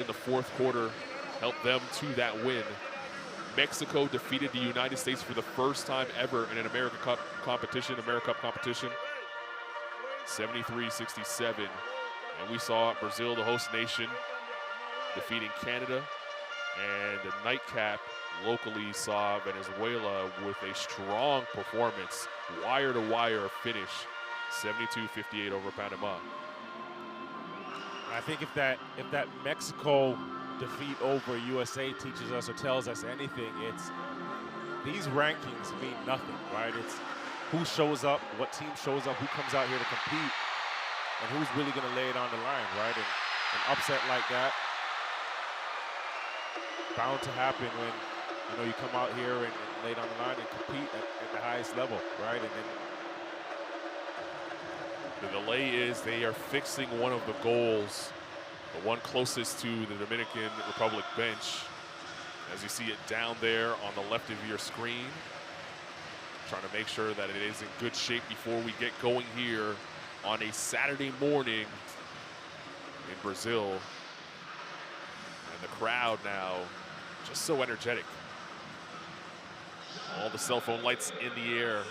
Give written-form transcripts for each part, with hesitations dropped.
in the fourth quarter helped them to that win. Mexico defeated the United States for the first time ever in an AmeriCup competition, 73-67. And we saw Brazil, the host nation, defeating Canada. And the nightcap locally saw Venezuela with a strong performance, wire-to-wire finish, 72-58 over Panama. I think if that Mexico defeat over USA teaches us or tells us anything, it's these rankings mean nothing, right? It's who shows up, what team shows up, who comes out here to compete, and who's really going to lay it on the line, right? And an upset like that bound to happen when you come out here and lay it on the line and compete at the highest level, right? And then the delay is they are fixing one of the goals, the one closest to the Dominican Republic bench. As you see it down there on the left of your screen, trying to make sure that it is in good shape before we get going here on a Saturday morning in Brazil. And the crowd now just so energetic. All the cell phone lights in the air.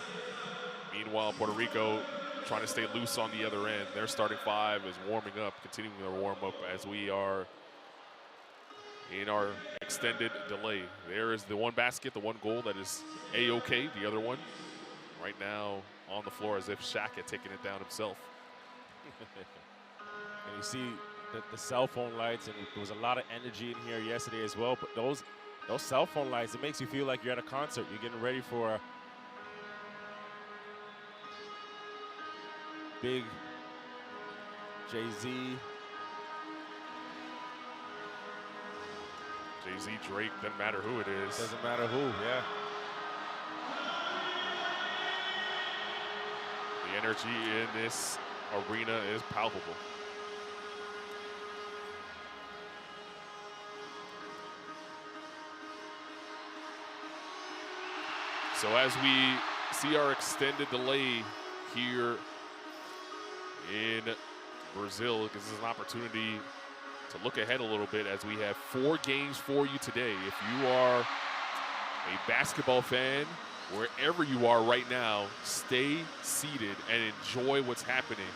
Meanwhile, Puerto Rico trying to stay loose on the other end. Their starting five is warming up, continuing their warm up as we are in our extended delay. There is the one basket, the one goal that is A-OK, the other one right now on the floor as if Shaq had taken it down himself. And you see the cell phone lights, and there was a lot of energy in here yesterday as well, but those cell phone lights, it makes you feel like you're at a concert. You're getting ready for a big Jay-Z, Drake, doesn't matter who it is. Doesn't matter who, yeah. The energy in this arena is palpable. So as we see our extended delay here in Brazil, it gives us an opportunity to look ahead a little bit as we have 4 games for you today. If you are a basketball fan, wherever you are right now, stay seated and enjoy what's happening.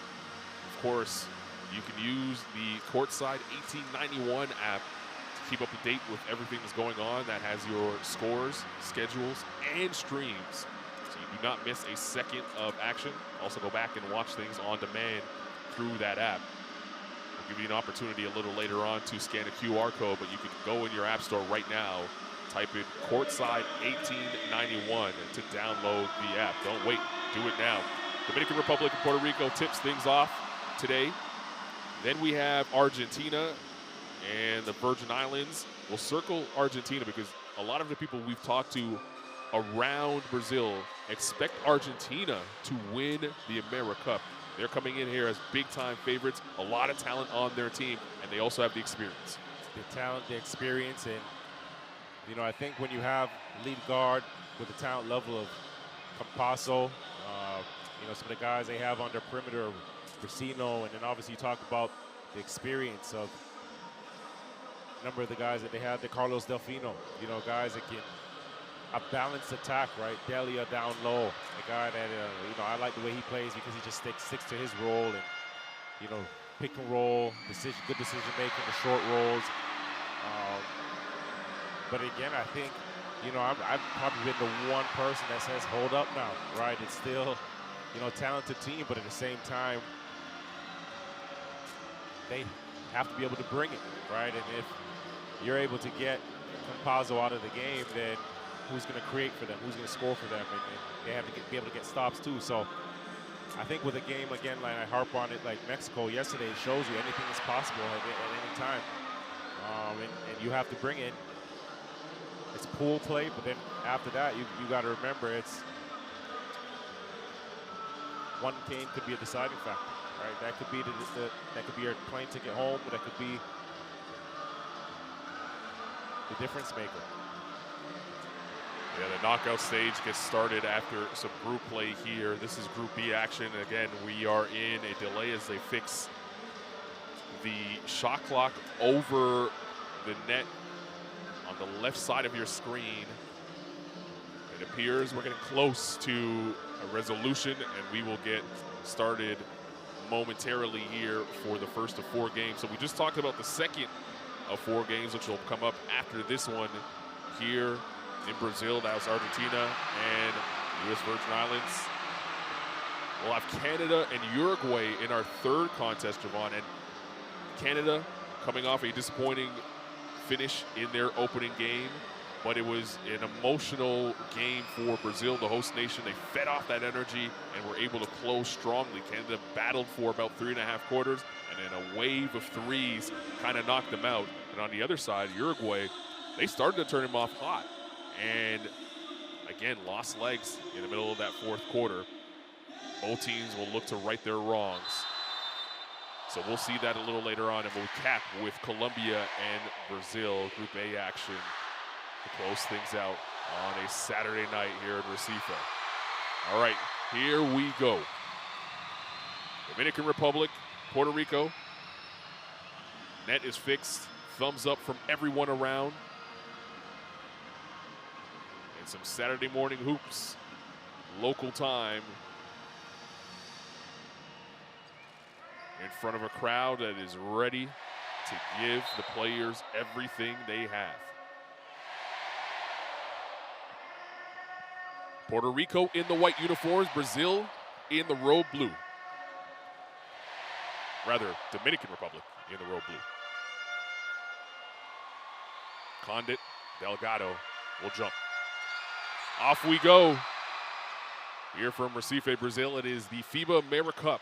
Of course, you can use the Courtside 1891 app to keep up to date with everything that's going on. That has your scores, schedules, and streams, so you do not miss a second of action. Also go back and watch things on demand through that app. We'll give you an opportunity a little later on to scan a QR code, but you can go in your app store right now, type in Courtside 1891 to download the app. Don't wait, do it now. Dominican Republic and Puerto Rico tips things off today. Then we have Argentina and the Virgin Islands. We'll circle Argentina because a lot of the people we've talked to around Brazil expect Argentina to win the AmeriCup. They're coming in here as big-time favorites, a lot of talent on their team, and they also have the experience. The talent, the experience, and I think when you have lead guard with the talent level of Campasso, some of the guys they have on their perimeter, Brasino, and then obviously you talk about the experience of a number of the guys that they have, the Carlos Delfino, guys that can a balanced attack, right? Delia down low, a guy that, I like the way he plays because he just sticks to his role and, pick and roll, good decision making, the short rolls. But again, I think, I've probably been the one person that says, hold up now, right? It's still, talented team, but at the same time, they have to be able to bring it, right? And if you're able to get Campazzo out of the game, then who's going to create for them, who's going to score for them, and they have to be able to get stops too. So I think with a game, again, like I harp on it, like Mexico yesterday, it shows you anything is possible at any time. And you have to bring it. It's pool play, but then after that, you got to remember it's one game could be a deciding factor, right? That could be that could be your plane ticket home. That could be the difference maker. Yeah, the knockout stage gets started after some group play here. This is Group B action. Again, we are in a delay as they fix the shot clock over the net on the left side of your screen. It appears we're getting close to a resolution, and we will get started momentarily here for the first of 4 games. So we just talked about the second of 4 games, which will come up after this one here in Brazil. That was Argentina and U.S. Virgin Islands. We'll have Canada and Uruguay in our third contest, Javon. And Canada coming off a disappointing finish in their opening game, but it was an emotional game for Brazil, the host nation. They fed off that energy and were able to close strongly. Canada battled for about 3.5 quarters, and then a wave of threes kind of knocked them out. And on the other side, Uruguay, they started to turn them off hot, and again, lost legs in the middle of that 4th quarter. Both teams will look to right their wrongs. So we'll see that a little later on, and we'll cap with Colombia and Brazil Group A action to close things out on a Saturday night here in Recife. All right, here we go. Dominican Republic, Puerto Rico. Net is fixed. Thumbs up from everyone around. And some Saturday morning hoops, local time, in front of a crowd that is ready to give the players everything they have. Puerto Rico in the white uniforms, Brazil in the robe blue. Rather, Dominican Republic in the robe blue. Condit, Delgado will jump. Off we go. Here from Recife, Brazil, it is the FIBA AmeriCup.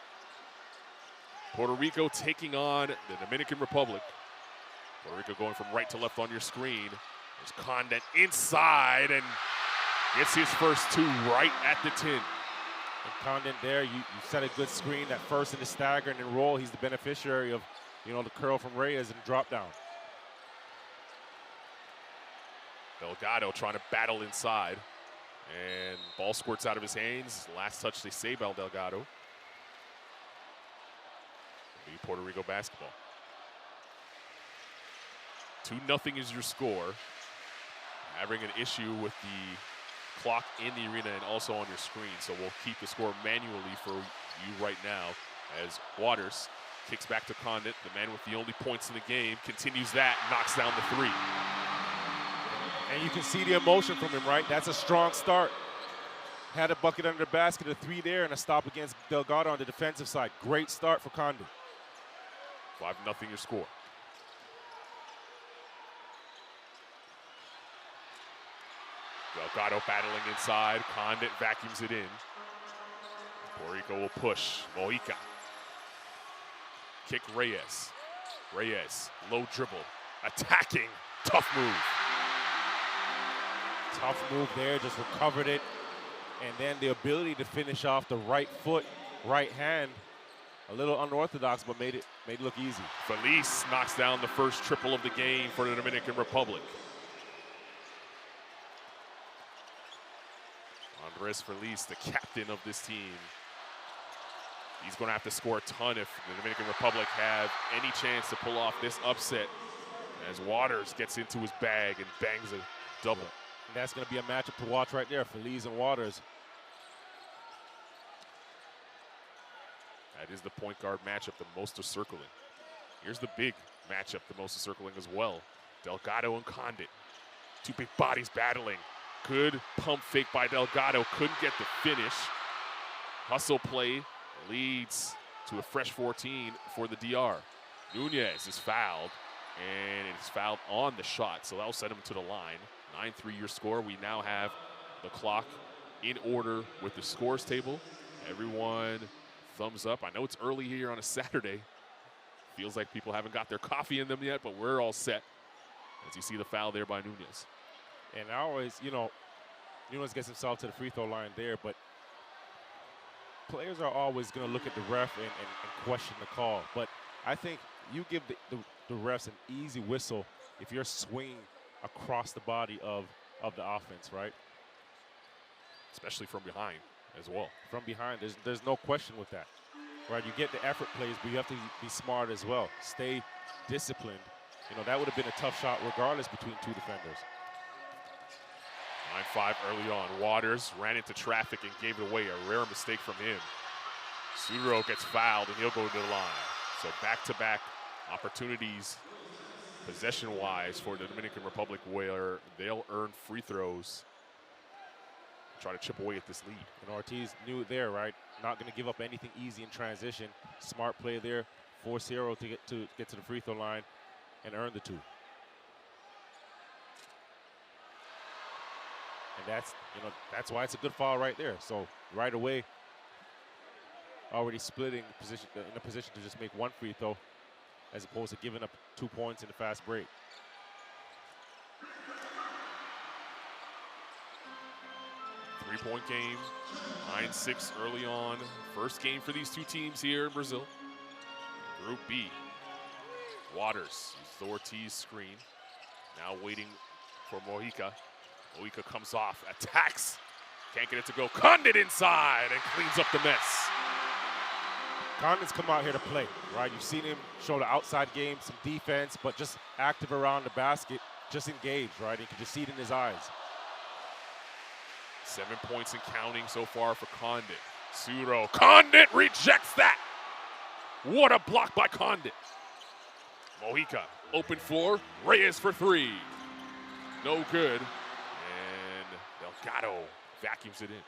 Puerto Rico taking on the Dominican Republic. Puerto Rico going from right to left on your screen. There's Condit inside and gets his first 2 right at the 10. And Condit there, you set a good screen, that first in the stagger and then roll. He's the beneficiary of, the curl from Reyes and drop down. Delgado trying to battle inside. And ball squirts out of his hands. Last touch, they say, by Delgado. It'll be Puerto Rico basketball. 2-0 is your score. Having an issue with the clock in the arena and also on your screen, so we'll keep the score manually for you right now as Waters kicks back to Condit, the man with the only points in the game, continues that, knocks down the 3. And you can see the emotion from him, right? That's a strong start. Had a bucket under the basket, a 3 there, and a stop against Delgado on the defensive side. Great start for Condit. 5-0 your score. Delgado battling inside. Condit vacuums it in. Puerto Rico will push. Mojica. Kick Reyes. Reyes, low dribble. Attacking. Tough move. Tough move there, just recovered it. And then the ability to finish off the right foot, right hand. A little unorthodox, but made it look easy. Feliz knocks down the first triple of the game for the Dominican Republic. Andres Feliz, the captain of this team. He's going to have to score a ton if the Dominican Republic have any chance to pull off this upset, as Waters gets into his bag and bangs a double. And that's going to be a matchup to watch right there, Feliz and Waters. That is the point guard matchup the most are circling. Here's the big matchup the most are circling as well. Delgado and Condit. 2 big bodies battling. Good pump fake by Delgado. Couldn't get the finish. Hustle play leads to a fresh 14 for the DR. Nunez is fouled, and it's fouled on the shot, so that'll send him to the line. 9-3 your score. We now have the clock in order with the scores table. Everyone thumbs up. I know it's early here on a Saturday. Feels like people haven't got their coffee in them yet, but we're all set. As you see the foul there by Nunez. And I always, Nunez gets himself to the free throw line there, but players are always going to look at the ref and question the call. But I think you give the refs an easy whistle if you're swinging across the body of the offense, right? Especially from behind as well. From behind, there's no question with that, right? You get the effort plays, but you have to be smart as well. Stay disciplined you know, that would have been a tough shot regardless between two defenders. 9-5 early on. Waters ran into traffic and gave it away. A rare mistake from him. Sudro gets fouled, and he'll go to the line. So back-to-back opportunities, possession-wise, for the Dominican Republic, where they'll earn free throws, try to chip away at this lead. And Ortiz knew it there, right? Not going to give up anything easy in transition. Smart play there. Force Hero to get to the free throw line and earn the two. And that's why it's a good foul right there. So right away, already splitting position in a position to just make one free throw, as opposed to giving up 2 points in the fast break. Three-point game, 9-6 early on. First game for these two teams here in Brazil. Group B. Waters uses the Ortiz screen. Now waiting for Mojica. Mojica comes off, attacks. Can't get it to go. Condit inside and cleans up the mess. Condit's come out here to play, right? You've seen him show the outside game, some defense, but just active around the basket, just engaged, right? You can just see it in his eyes. 7 points and counting so far for Condit. Sudro. Condit rejects that. What a block by Condit. Mojica, open floor. Reyes for three. No good. And Delgado vacuums it in.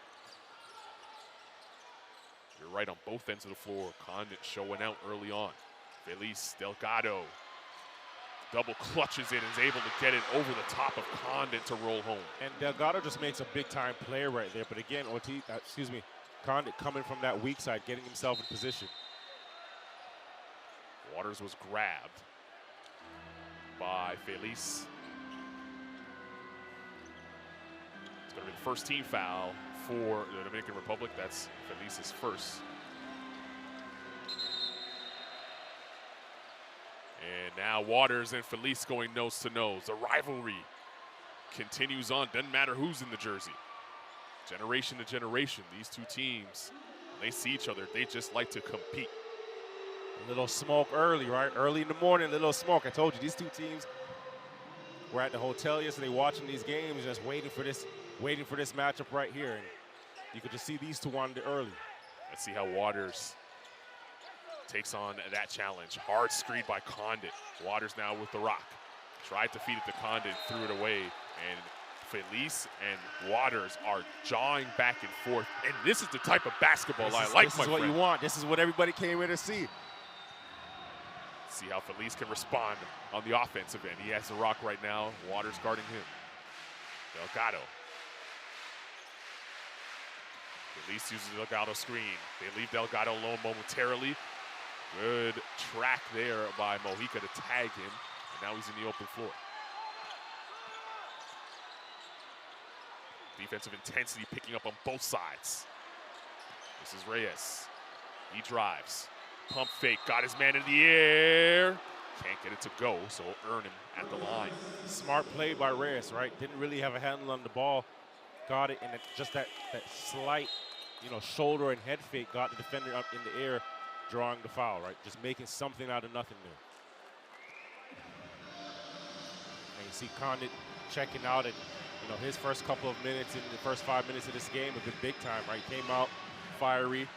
You're right on both ends of the floor. Condit showing out early on. Feliz Delgado double clutches it and is able to get it over the top of Condit to roll home. And Delgado just makes a big-time player right there. But again, Condit coming from that weak side, getting himself in position. Waters was grabbed by Feliz. It's going to be the first team foul for the Dominican Republic. That's Feliz's first. And now Waters and Feliz going nose to nose. The rivalry continues on. Doesn't matter who's in the jersey. Generation to generation, these two teams, when they see each other, they just like to compete. A little smoke early, right? Early in the morning, a little smoke. I told you, these two teams were at the hotel yesterday watching these games, just waiting for this matchup right here. And you could just see these two on the early. Let's see how Waters takes on that challenge. Hard screen by Condit. Waters now with the rock. Tried to feed it to Condit, threw it away. And Feliz and Waters are jawing back and forth. And this is the type of basketball I like, my friend. This is what you want. This is what everybody came here to see. See how Feliz can respond on the offensive end. He has the rock right now. Waters guarding him. Delgado. Feliz uses the Delgado screen. They leave Delgado alone momentarily. Good track there by Mojica to tag him. And now he's in the open floor. Defensive intensity picking up on both sides. This is Reyes. He drives. Pump fake. Got his man in the air. Can't get it to go, so he'll earn him at the line. Smart play by Reyes, right? Didn't really have a handle on the ball. Got it, and just that slight, shoulder and head fake got the defender up in the air, drawing the foul, right? Just making something out of nothing there. And you see Condit checking out at, his first couple of minutes in the first 5 minutes of this game have been big time, right? Came out fiery.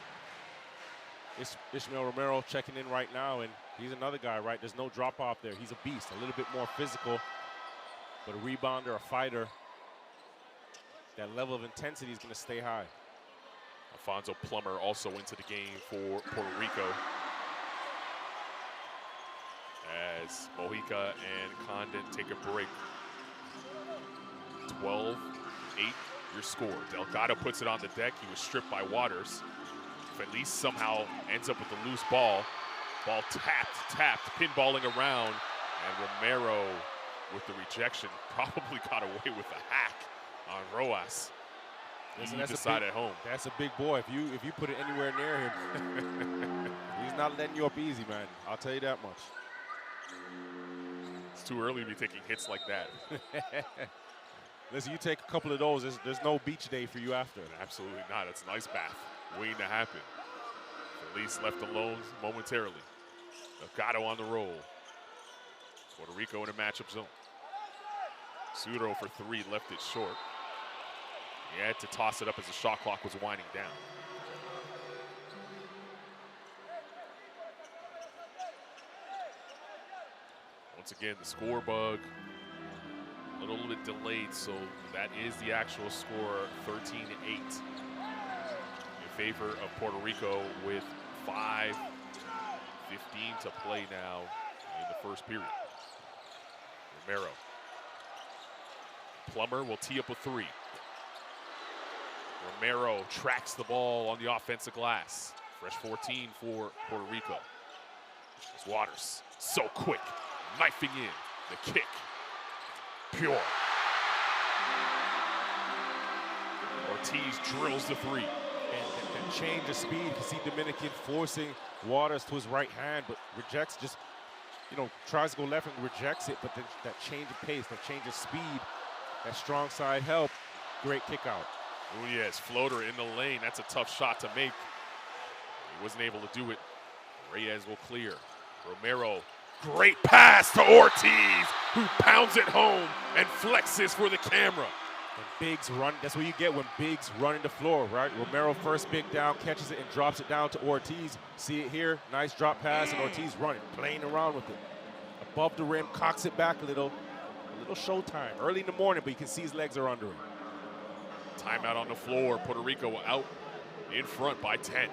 Ishmael Romero checking in right now, and he's another guy, right? There's no drop off there. He's a beast, a little bit more physical, but a rebounder, a fighter. That level of intensity is going to stay high. Alfonso Plummer also into the game for Puerto Rico, as Mojica and Condit take a break. 12-8 your score. Delgado puts it on the deck. He was stripped by Waters. Feliz somehow ends up with the loose ball. Ball tapped, pinballing around. And Romero with the rejection probably got away with a hack on Roas. Listen, that's decided at home. That's a big boy. If you put it anywhere near him, he's not letting you up easy, man. I'll tell you that much. It's too early to be taking hits like that. Listen, you take a couple of those, there's no beach day for you after. Absolutely not. It's an ice bath waiting to happen. Feliz left alone momentarily. Delgado on the roll. Puerto Rico in a matchup zone. Pseudo for 3, left it short. He had to toss it up as the shot clock was winding down. Once again, the score bug a little bit delayed, so that is the actual score, 13-8 in favor of Puerto Rico with 5:15 to play now in the first period. Romero. Plummer will tee up with 3. Romero tracks the ball on the offensive glass. Fresh 14 for Puerto Rico. It's Waters, so quick, knifing in, the kick, pure. Ortiz drills the 3. And change of speed. You see Dominican forcing Waters to his right hand, but rejects, just, tries to go left and rejects it, but then that change of pace, that change of speed, that strong side help, great kick out. Oh yes, floater in the lane. That's a tough shot to make. He wasn't able to do it. Reyes will clear. Romero, great pass to Ortiz, who pounds it home and flexes for the camera. And Biggs run, that's what you get when Biggs running the floor, right? Romero first big down, catches it and drops it down to Ortiz. See it here, nice drop pass, and Ortiz running, playing around with it. Above the rim, cocks it back a little showtime. Early in the morning, but you can see his legs are under him. Timeout on the floor. Puerto Rico out in front by 10.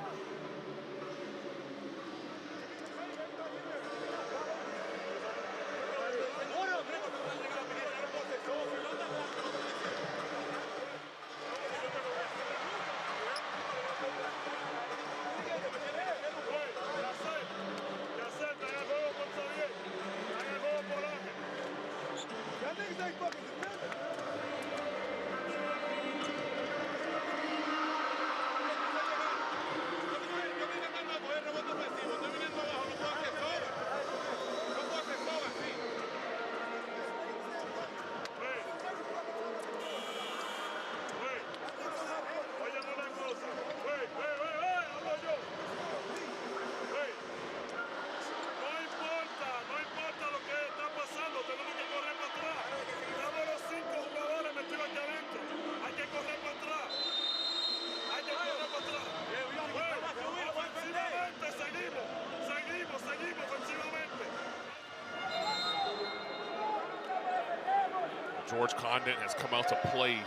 George Condon has come out to play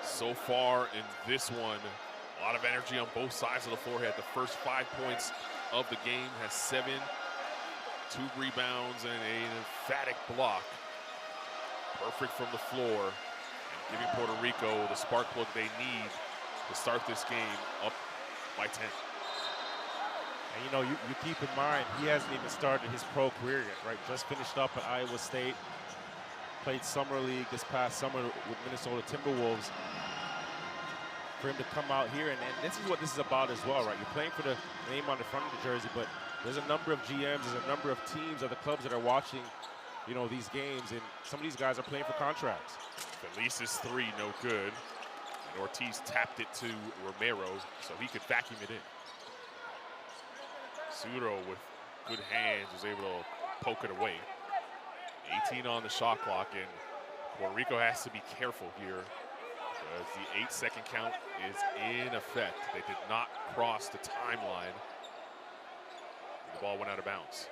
so far in this one. A lot of energy on both sides of the floor. Had the first 5 points of the game, has 7, 2 rebounds, and an emphatic block. Perfect from the floor, and giving Puerto Rico the spark plug they need to start this game up by 10. And you keep in mind, he hasn't even started his pro career yet, right? Just finished up at Iowa State. Played summer league this past summer with Minnesota Timberwolves. For him to come out here, and this is what this is about as well, right? You're playing for the name on the front of the jersey, but there's a number of GMs, there's a number of teams, other clubs that are watching, these games, and some of these guys are playing for contracts. Felice's 3, no good. And Ortiz tapped it to Romero so he could vacuum it in. Pseudo with good hands was able to poke it away. 18 on the shot clock, and Puerto Rico has to be careful here because the 8-second count is in effect. They did not cross the timeline. The ball went out of bounds.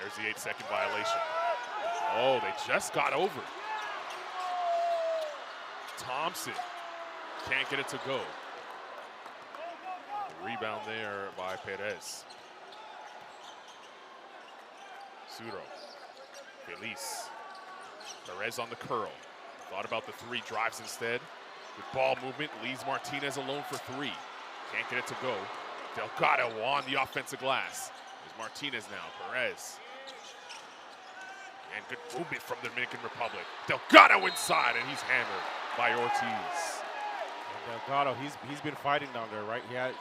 There's the 8-second violation. Oh, they just got over. Thompson can't get it to go. The rebound there by Perez. Pseudo. Felice. Perez on the curl. Thought about the 3, drives instead. With ball movement, leaves Martinez alone for 3. Can't get it to go. Delgado on the offensive glass. There's Martinez now. Perez. And good movement from the Dominican Republic. Delgado inside, and he's hammered by Ortiz. And Delgado, he's been fighting down there, right? He had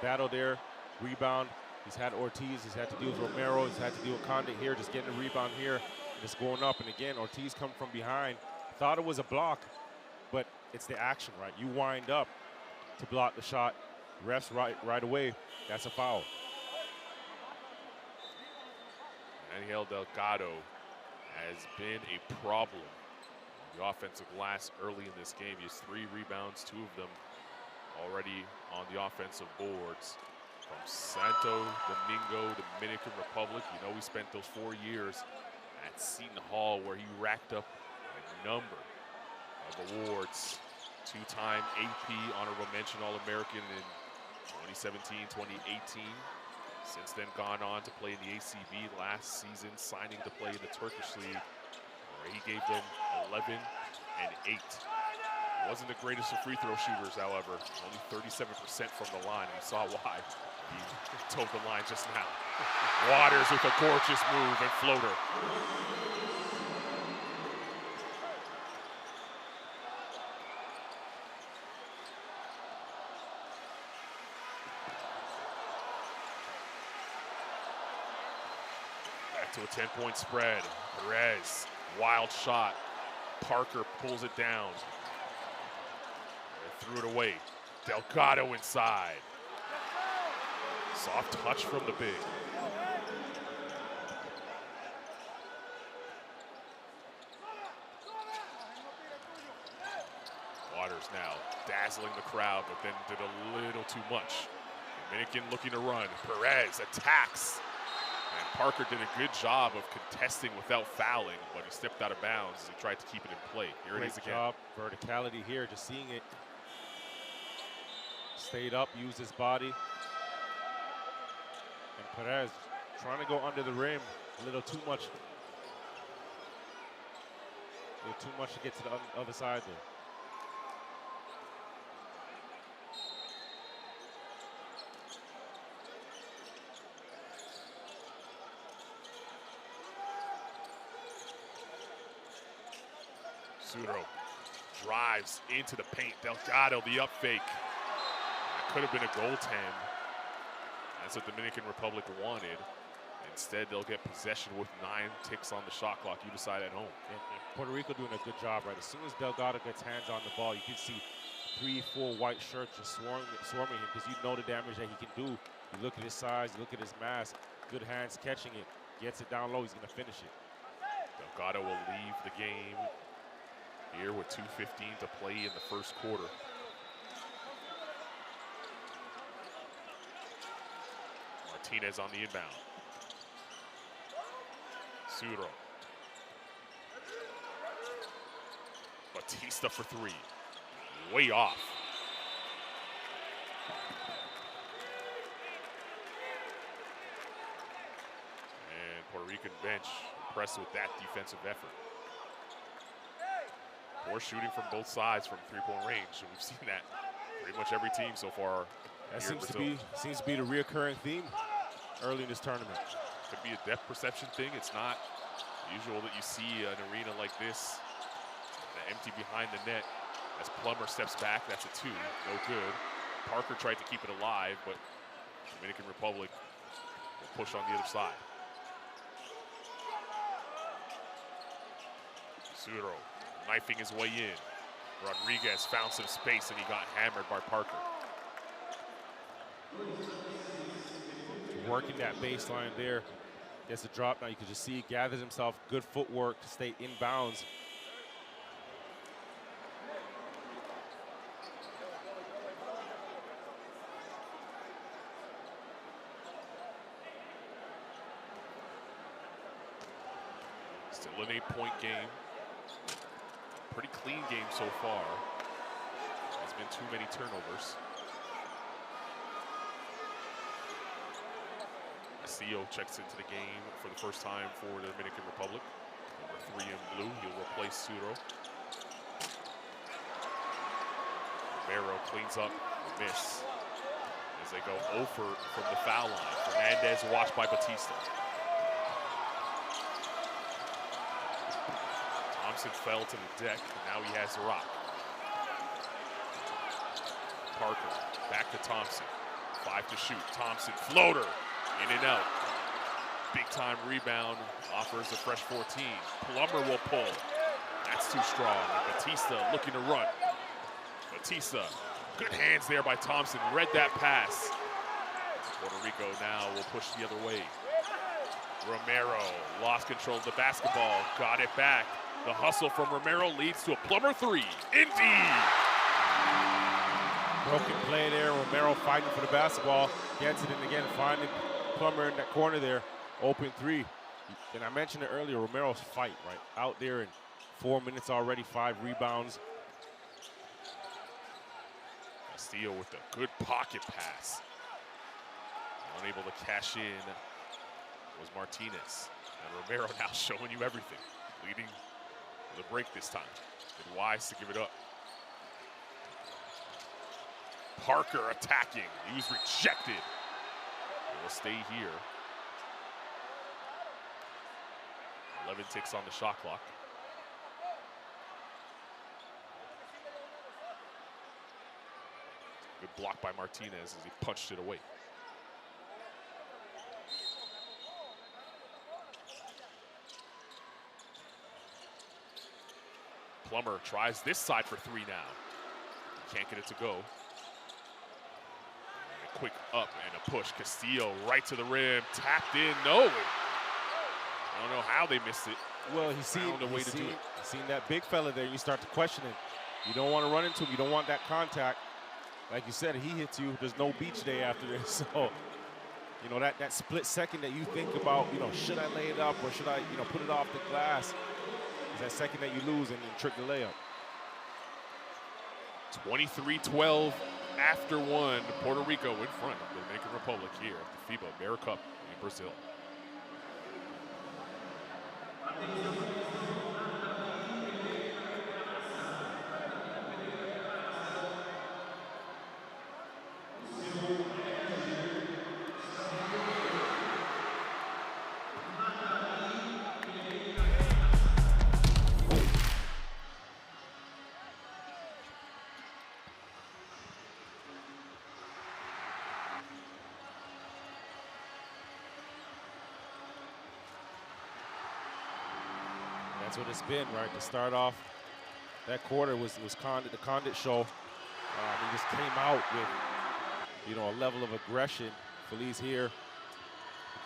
battle there, rebound. He's had Ortiz, he's had to deal with Romero, he's had to deal with Condit here, just getting a rebound here, just going up. And again, Ortiz coming from behind. Thought it was a block, but it's the action, right? You wind up to block the shot. Refs right away. That's a foul. Angel Delgado has been a problem on the offensive glass early in this game. He has 3 rebounds, 2 of them already on the offensive boards. From Santo Domingo, Dominican Republic. You know, he spent those 4 years at Seton Hall where he racked up a number of awards. 2-time AP Honorable Mention All-American in 2017, 2018. Since then gone on to play in the ACB last season, signing to play in the Turkish League, where he gave them 11 and 8. Wasn't the greatest of free throw shooters, however. Only 37% from the line, and you saw why. He toed the line just now. Waters with a gorgeous move and floater. Back to a 10-point spread. Perez, wild shot. Parker pulls it down. And threw it away. Delgado inside. Soft touch from the big. Waters now dazzling the crowd, but then did a little too much. Dominican looking to run. Perez attacks. And Parker did a good job of contesting without fouling, but he stepped out of bounds as he tried to keep it in play. Here it is again. Job, verticality here, just seeing it. Stayed up, used his body. And Perez trying to go under the rim a little too much. A little too much to get to the other side there. Sudo drives into the paint. Delgado, the up fake. That could have been a goaltend. That's what Dominican Republic wanted. Instead, they'll get possession with 9 ticks on the shot clock. You decide at home. And Puerto Rico doing a good job, right? As soon as Delgado gets hands on the ball, you can see 3, 4 white shirts just swarming him because you know the damage that he can do. You look at his size, you look at his mass, good hands catching it, gets it down low, he's going to finish it. Delgado will leave the game here with 2:15 to play in the first quarter. Martinez on the inbound. Suro. Batista for 3. Way off. And Puerto Rican bench impressed with that defensive effort. Poor shooting from both sides from 3-point range. We've seen that pretty much every team so far. That seems to be the reoccurring theme early in this tournament. Could be a depth perception thing. It's not usual that you see an arena like this empty behind the net. As Plummer steps back, that's a 2, no good. Parker tried to keep it alive, but Dominican Republic will push on the other side. Suro knifing his way in. Rodriguez found some space and he got hammered by Parker. Working that baseline there. Gets the drop now. You can just see he gathers himself. Good footwork to stay in bounds. Still an 8-point game. Pretty clean game so far. There's been too many turnovers. Castillo checks into the game for the first time for the Dominican Republic. Number 3 in blue, he'll replace Suro. Romero cleans up the miss as they go 0 from the foul line. Fernandez watched by Batista. Thompson fell to the deck, and now he has the rock. Parker, back to Thompson. 5 to shoot. Thompson, floater, in and out. Big time rebound, offers a fresh 14. Plummer will pull. That's too strong. And Batista looking to run. Batista. Good hands there by Thompson. Read that pass. Puerto Rico now will push the other way. Romero lost control of the basketball. Got it back. The hustle from Romero leads to a Plummer three. Indeed. Broken play there. Romero fighting for the basketball. Gets it in again. Finding Plummer in that corner there. Open three. And I mentioned it earlier, Romero's fight, right? Out there in 4 minutes already, 5 rebounds. Castillo with a good pocket pass. Unable to cash in was Martinez. And Romero now showing you everything. Leading the break this time. Been wise to give it up. Parker attacking. He was rejected. He will stay here. 11 ticks on the shot clock. Good block by Martinez as he punched it away. Plummer tries this side for three now. Can't get it to go. A quick up and a push. Castillo right to the rim. Tapped in. No. I don't know how they missed it. Well, he's seen that big fella there. You start to question it. You don't want to run into him. You don't want that contact. Like you said, he hits you. There's no beach day after this. So, you know, that split second that you think about, you know, should I lay it up or should I, you know, put it off the glass? Is that second that you lose and then trick the layup. 23-12 after one. Puerto Rico in front of the Dominican Republic here at the FIBA AmeriCup in Brazil. That's what it's been, right? To start off, that quarter was the Condit show. He just came out with, you know, a level of aggression. Feliz here,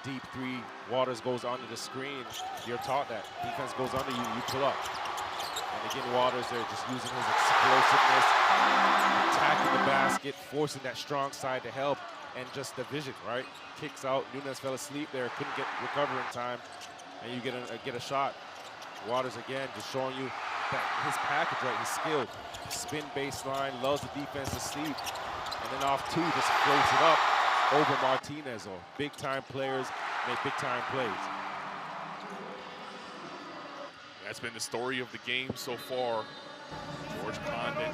deep three. Waters goes under the screen. You're taught that defense goes under you, you pull up. And again, Waters there just using his explosiveness, attacking the basket, forcing that strong side to help, and just the vision, right? Kicks out. Nunes fell asleep there, couldn't recover in time, and you get a shot. Waters again just showing you that his package, right, his skill. Spin baseline, loves the defense to sleep. And then off two, just floats it up over Martinez. Or big time players make big time plays. That's been the story of the game so far. George Condit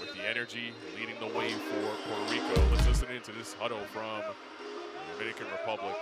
with the energy leading the way for Puerto Rico. Let's listen into this huddle from the Dominican Republic.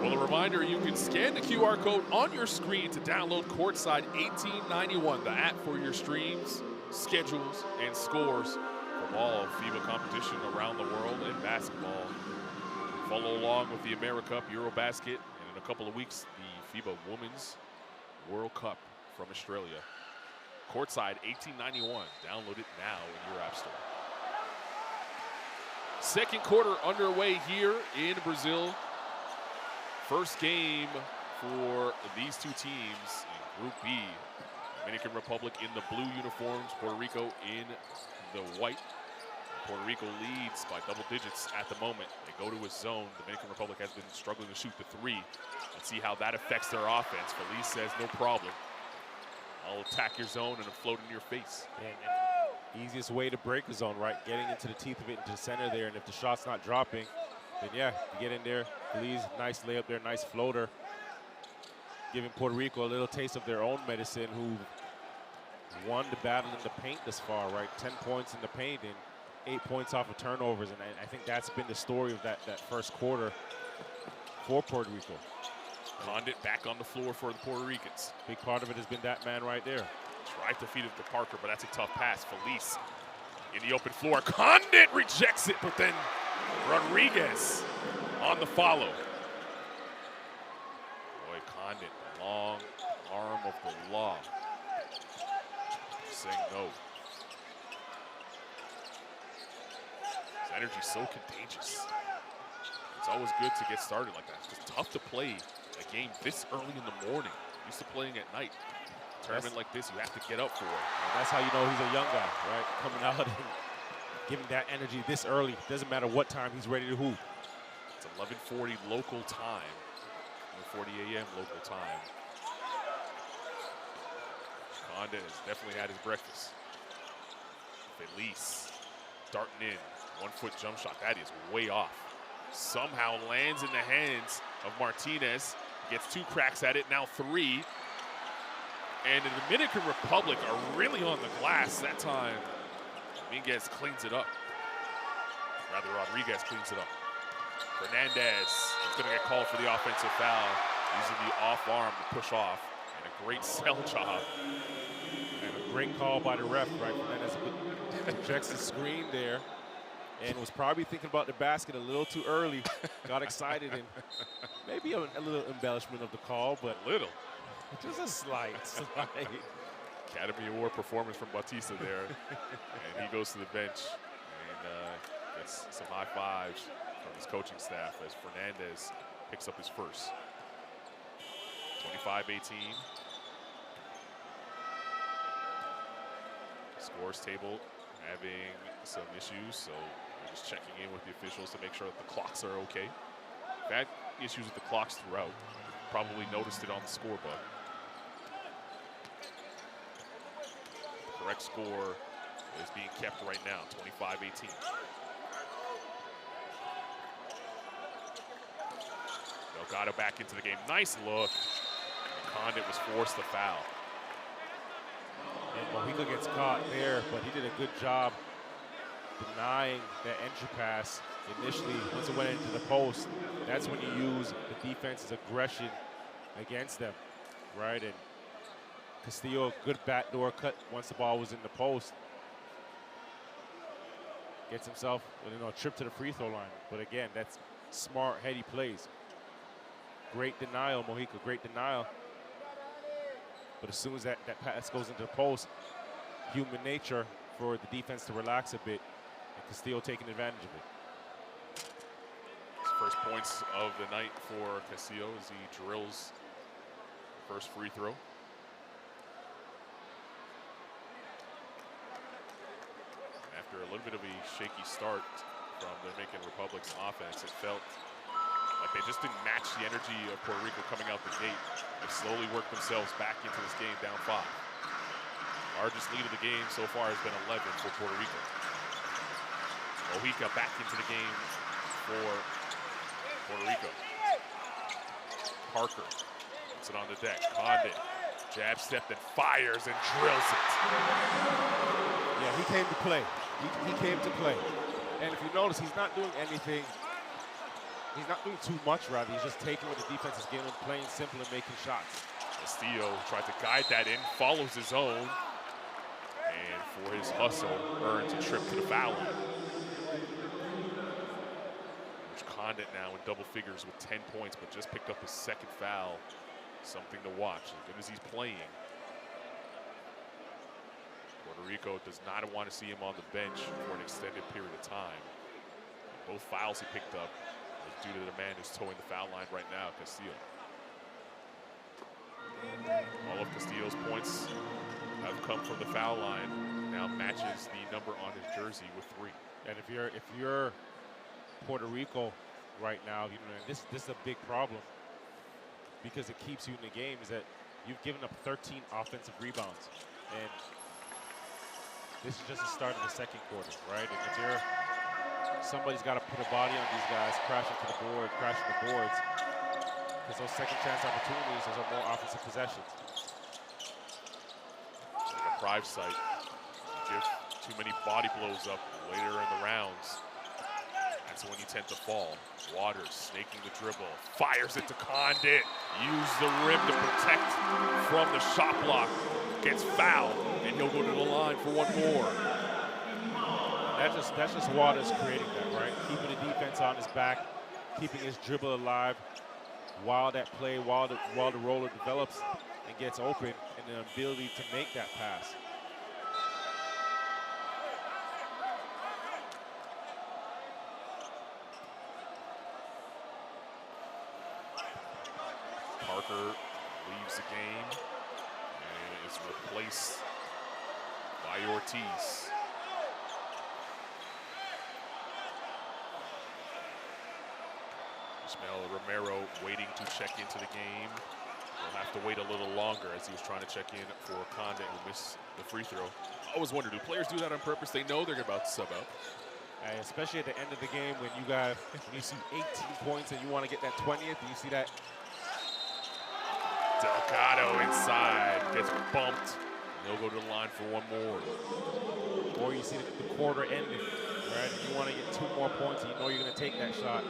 Well, a reminder, you can scan the QR code on your screen to download Courtside 1891, the app for your streams, schedules, and scores from all FIBA competition around the world in basketball. Follow along with the AmeriCup, Eurobasket, and in a couple of weeks, the FIBA Women's World Cup from Australia. Courtside 1891. Download it now in your app store. Second quarter underway here in Brazil. First game for these two teams in Group B. Dominican Republic in the blue uniforms, Puerto Rico in the white. Puerto Rico leads by double digits at the moment. They go to a zone. Dominican Republic has been struggling to shoot the three. Let's see how that affects their offense. Feliz says no problem. I'll attack your zone and float in your face. And easiest way to break a zone, right? Getting into the teeth of it, into the center there, and if the shot's not dropping, then yeah, you get in there. Feliz, nice layup there, nice floater. Giving Puerto Rico a little taste of their own medicine, who won the battle in the paint this far, right? 10 points in the paint and 8 points off of turnovers, and I think that's been the story of that first quarter. for Puerto Rico. Condit back on the floor for the Puerto Ricans. Big part of it has been that man right there. Tried to feed it to Parker, but that's a tough pass. Felice in the open floor. Condit rejects it, but then Rodriguez on the follow. Boy, Condit, the long arm of the law. Saying no. His energy's so contagious. It's always good to get started like that. It's tough to play a game this early in the morning. Used to playing at night. A tournament like this, you have to get up for it. And that's how you know he's a young guy, right? Coming out and giving that energy this early. Doesn't matter what time he's ready to hoop. It's 11:40 local time. 11:40 a.m. local time. Condit has definitely had his breakfast. Felice darting in. 1-foot jump shot. That is way off. Somehow lands in the hands of Martinez. Gets 2 cracks at it, now 3. And the Dominican Republic are really on the glass that time. Dominguez cleans it up. Rather, Rodriguez cleans it up. Fernandez is going to get called for the offensive foul, using the off arm to push off. And a great sell job. And a great call by the ref, right? Fernandez rejects the screen there. And was probably thinking about the basket a little too early. Got excited and maybe a little embellishment of the call, but a little. Just a slight. Academy Award performance from Bautista there. And he goes to the bench and gets some high fives from his coaching staff as Fernandez picks up his first. 25-18. Scores table having some issues, so we're just checking in with the officials to make sure that the clocks are okay. We've had issues with the clocks throughout. Probably noticed it on the scoreboard. The correct score is being kept right now, 25-18. Delgado back into the game. Nice look. Condit was forced to foul. And Mojica gets caught there, but he did a good job denying that entry pass initially. Once it went into the post, that's when you use the defense's aggression against them, right? And Castillo, good backdoor cut once the ball was in the post. Gets himself, a trip to the free throw line. But again, that's smart, heady plays. Great denial, Mojica, great denial. But as soon as that pass goes into the post, human nature for the defense to relax a bit, and Castillo taking advantage of it. First points of the night for Castillo as he drills first free throw. After a little bit of a shaky start from the Dominican Republic's offense, it felt like they just didn't match the energy of Puerto Rico coming out the gate. They slowly worked themselves back into this game down 5. Largest lead of the game so far has been 11 for Puerto Rico. Mojica back into the game for Puerto Rico. Parker puts it on the deck. Condit jab step and fires and drills it. Yeah, he came to play. He came to play. And if you notice, he's not doing anything. He's not doing too much, rather. He's just taking what the defense is giving him, playing simple and making shots. Castillo tried to guide that in, follows his own, and for his hustle, earns a trip to the foul line. Which Condit now in double figures with 10 points, but just picked up his second foul. Something to watch, as good as he's playing. Puerto Rico does not want to see him on the bench for an extended period of time. Both fouls he picked up due to the man who's towing the foul line right now, Castillo. All of Castillo's points have come from the foul line. Now matches the number on his jersey with 3. And if you're Puerto Rico right now, this is a big problem because it keeps you in the game. Is that you've given up 13 offensive rebounds, and this is just the start of the second quarter, right? And if you're somebody's got to put a body on these guys, crashing the boards, because those second chance opportunities, those are more offensive possessions. Like a pride site. You give too many body blows up later in the rounds. That's when you tend to fall. Waters snaking the dribble, fires it to Condit. Use the rim to protect from the shot block. Gets fouled, and he'll go to the line for one more. That's just Waters creating that, right? Keeping the defense on his back, keeping his dribble alive while that play, while the roller develops and gets open, and the ability to make that pass. Parker leaves the game and is replaced by Ortiz. Ismael Romero waiting to check into the game. He'll have to wait a little longer as he was trying to check in for Condit, who missed the free throw. I always wonder, do players do that on purpose? They know they're about to sub out. Especially at the end of the game when you see 18 points and you want to get that 20th, and you see that. Delgado inside, gets bumped. He'll go to the line for one more. Or you see the quarter ending, right? And you want to get 2 more points, and you know you're going to take that shot.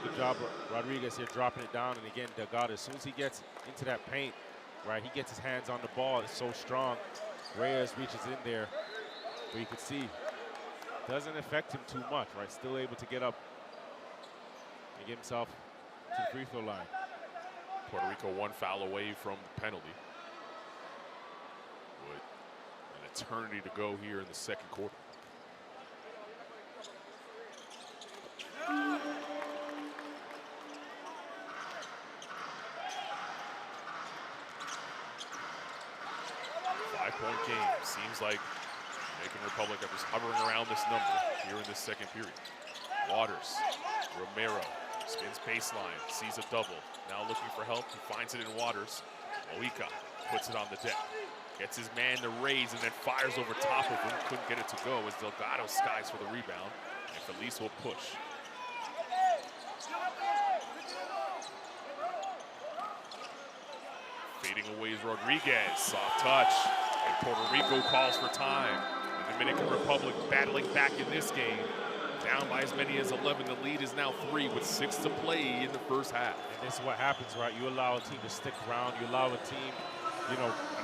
Good job, Rodriguez here dropping it down. And again, Delgado, as soon as he gets into that paint, right, he gets his hands on the ball. It's so strong. Reyes reaches in there, but you can see doesn't affect him too much, right? Still able to get up and get himself to the free throw line. Puerto Rico 1 foul away from the penalty. With an eternity to go here in the second quarter. Five-point game. Seems like Dominican Republic are just hovering around this number here in this second period. Waters, Romero, spins baseline, sees a double. Now looking for help, he finds it in Waters. Mojica puts it on the deck. Gets his man to raise and then fires over top of him. Couldn't get it to go as Delgado skies for the rebound. And Feliz will push. Fading away is Rodriguez. Soft touch. And Puerto Rico calls for time. The Dominican Republic battling back in this game. Down by as many as 11. The lead is now 3 with 6 to play in the first half. And this is what happens, right? You allow a team to stick around. You allow a team, a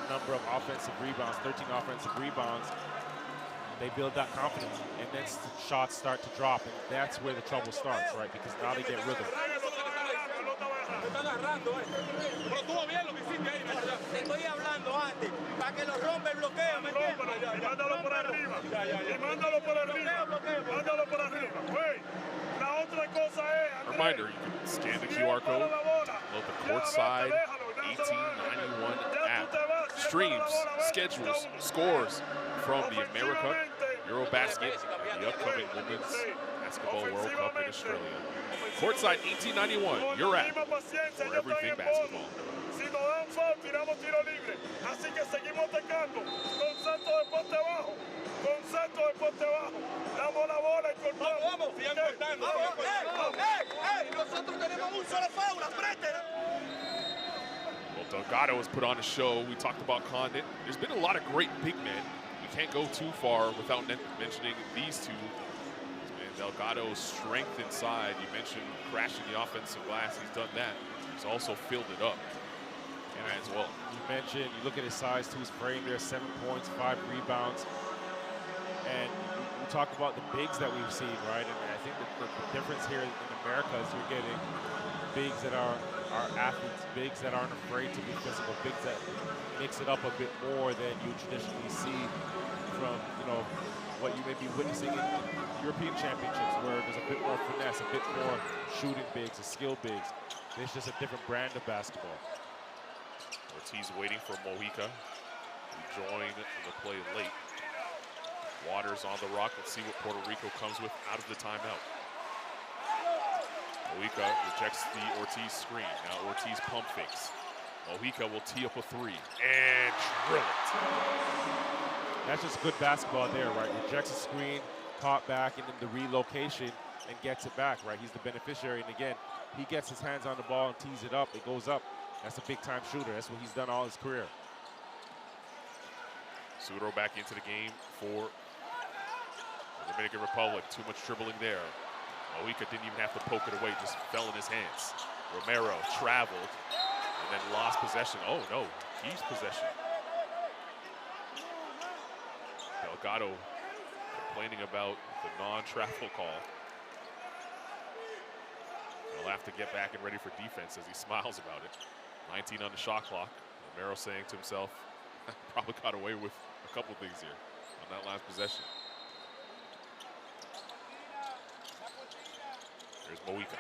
number of offensive rebounds, 13 offensive rebounds. They build that confidence, and then shots start to drop, and that's where the trouble starts, right? Because now they get rhythm. Reminder, you can scan the QR code, download the courtside 1891 app. Streams, schedules, scores from the AmeriCup, Eurobasket, and the upcoming Women's Basketball World Cup in Australia. Courtside 1891, your app for everything basketball. Well, Delgado has put on a show. We talked about Condit. There's been a lot of great big men. We can't go too far without mentioning these two. And Delgado's strength inside. You mentioned crashing the offensive glass. He's done that. He's also filled it up as well. You mentioned, you look at his size to his frame there, 7 points, 5 rebounds. And we talk about the bigs that we've seen, right? And I think that the difference here in America is you're getting bigs that are athletes, bigs that aren't afraid to be physical, bigs that mix it up a bit more than you traditionally see from, what you may be witnessing in European championships, where there's a bit more finesse, a bit more shooting bigs, a skill bigs. It's just a different brand of basketball. Ortiz waiting for Mojica, who joined the play late. Waters on the rock. Let's see what Puerto Rico comes with out of the timeout. Mojica rejects the Ortiz screen. Now Ortiz pump fakes. Mojica will tee up a 3 and drill it. That's just good basketball there, right? Rejects the screen, caught back, and then the relocation and gets it back, right? He's the beneficiary, and again, he gets his hands on the ball and tees it up. It goes up. That's a big-time shooter. That's what he's done all his career. Sudro back into the game for the Dominican Republic. Too much dribbling there. Mojica didn't even have to poke it away, just fell in his hands. Romero traveled and then lost possession. Oh no, keeps possession. Delgado complaining about the non-travel call. He'll have to get back and ready for defense as he smiles about it. 19 on the shot clock. Romero saying to himself, probably got away with a couple things here on that last possession. There's Mojica.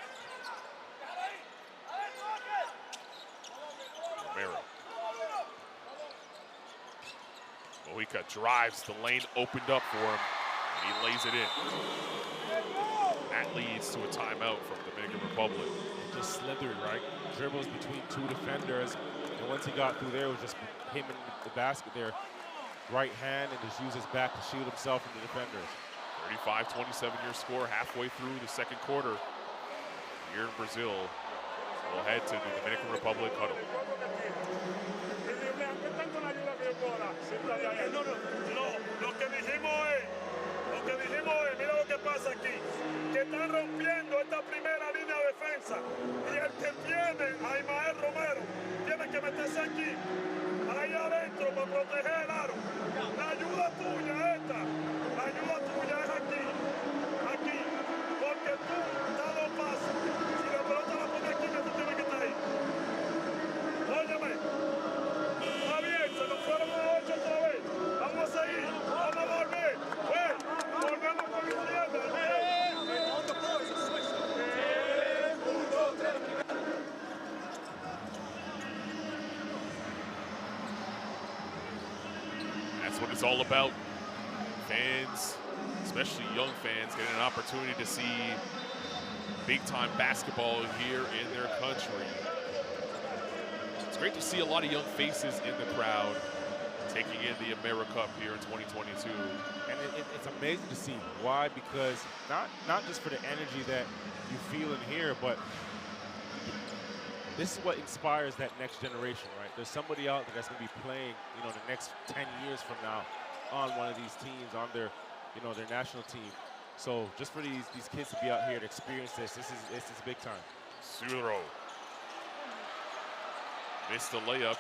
Romero. Mojica drives, the lane opened up for him, and he lays it in. That leads to a timeout from Dominican Republic. Just slithered, right? Dribbles between two defenders, and once he got through there, it was just him in the basket there. Right hand, and just use his back to shield himself from the defenders. 35-27 your score halfway through the second quarter here in Brazil. We'll head to the Dominican Republic huddle. Lo que dijimos es, mira lo que pasa aquí, que están rompiendo esta primera línea de defensa y el que tiene a Ismael Romero tiene que meterse aquí, ahí adentro para proteger el aro. La ayuda tuya esta, la ayuda tuya es aquí, porque tú das dos pasos, si la pelota la pones aquí, tú tienes que estar ahí. Óyeme, está bien, se nos fueron a 8 otra vez, vamos a seguir, vamos a volver, volvemos con izquierda. That's what it's all about. Fans, especially young fans, getting an opportunity to see big-time basketball here in their country. It's great to see a lot of young faces in the crowd taking in the AmeriCup here in 2022. And it's amazing to see. Why? Because not just for the energy that you feel in here, but this is what inspires that next generation, right? There's somebody out there that's going to be playing, the next 10 years from now on one of these teams, on their, their national team. So just for these kids to be out here to experience this is big time. Suro missed the layup.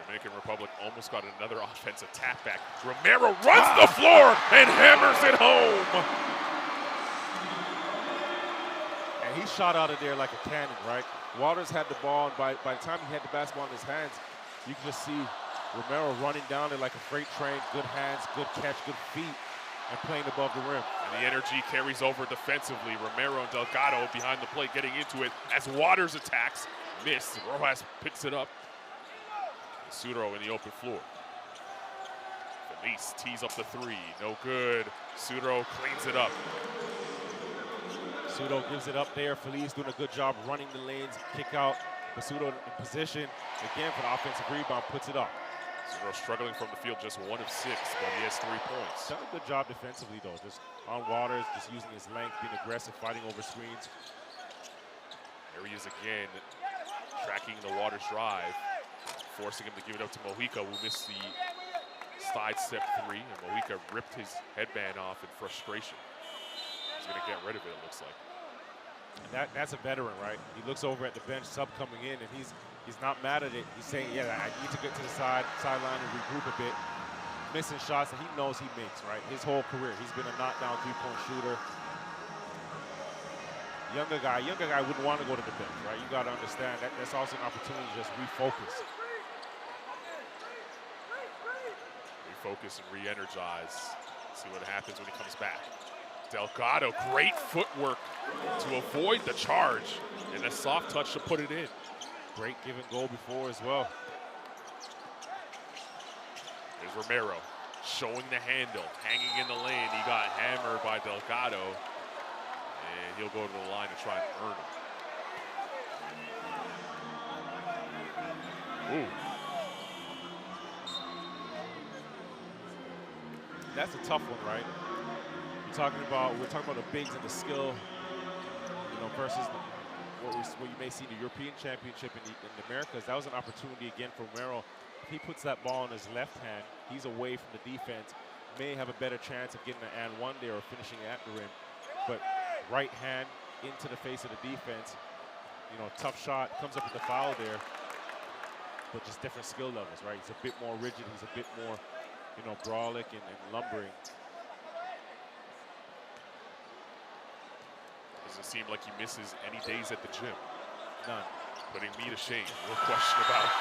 Dominican Republic almost got another offensive tap back. Romero runs the floor and hammers it home. And he shot out of there like a cannon, right? Waters had the ball, and by the time he had the basketball in his hands, you can just see Romero running down there like a freight train. Good hands, good catch, good feet, and playing above the rim. And the energy carries over defensively. Romero and Delgado behind the plate getting into it as Waters attacks. Missed. Rojas picks it up. Suro in the open floor. Felice tees up the three. No good. Suro cleans it up. Pseudo gives it up there. Felice doing a good job running the lanes. Kick out. Pseudo in position. Again for the offensive rebound. Puts it up. Suro struggling from the field, just 1 of 6, but he has 3 points. Done a good job defensively though. Just on Waters, just using his length, being aggressive, fighting over screens. There he is again, tracking the Waters drive, forcing him to give it up to Mojica, who missed the side step 3, and Mojica ripped his headband off in frustration. He's gonna get rid of it, it looks like. And that's a veteran, right? He looks over at the bench, sub coming in, and he's not mad at it. He's saying, yeah, I need to get to the sideline and regroup a bit. Missing shots that he knows he makes, right? His whole career, he's been a knockdown three-point shooter. Younger guy wouldn't want to go to the bench, right? You got to understand that's also an opportunity to just refocus. Refocus and re-energize. See what happens when he comes back. Delgado, great footwork to avoid the charge, and a soft touch to put it in. Great give and go before as well. There's Romero showing the handle, hanging in the lane. He got hammered by Delgado, and he'll go to the line to try and earn him. Ooh. That's a tough one, right? We're talking about the bigs and the skill, versus what you may see in the European Championship in the Americas. That was an opportunity again for Romero. If he puts that ball in his left hand, he's away from the defense. May have a better chance of getting an and one there or finishing at the rim. But right hand into the face of the defense. You know, tough shot, comes up with the foul there, but just different skill levels, right? He's a bit more rigid, he's a bit more, you know, brawlic and lumbering. Doesn't seem like he misses any days at the gym. None. Putting me to shame, no question about it.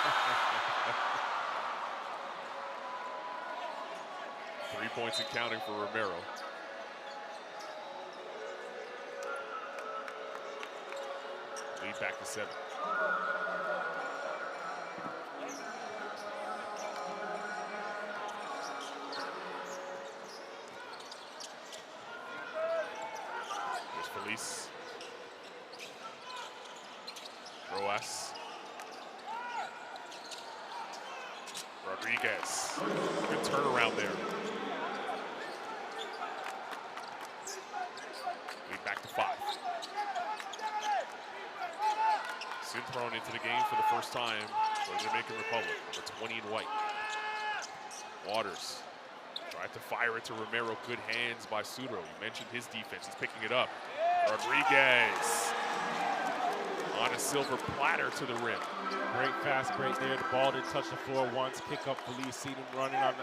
3 points and counting for Romero. Lead back to 7. There's Felice. Roas. Rodriguez. Good turnaround there. Lead back to 5. Sin thrown into the game for the first time for the Dominican Republic, number 20 in white. Waters tried to fire it to Romero. Good hands by Sudro. You mentioned his defense. He's picking it up. Rodriguez on a silver platter to the rim. Great fast break there. The ball didn't touch the floor once. Pick up Felice, see him running on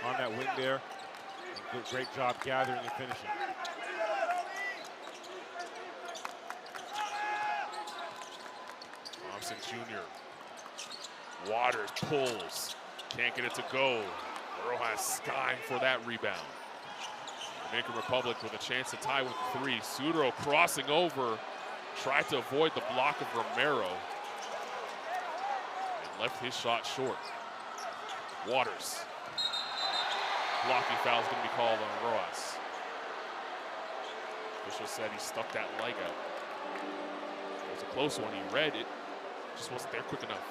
that wing there. And great job gathering and finishing. Thompson Jr. Waters pulls. Can't get it to go. Rojas skying for that rebound. Dominican Republic with a chance to tie with 3. Sudro crossing over. Tried to avoid the block of Romero. And left his shot short. Waters. Blocking foul is going to be called on Rojas. Official said he stuck that leg out. It was a close one. He read it. Just wasn't there quick enough.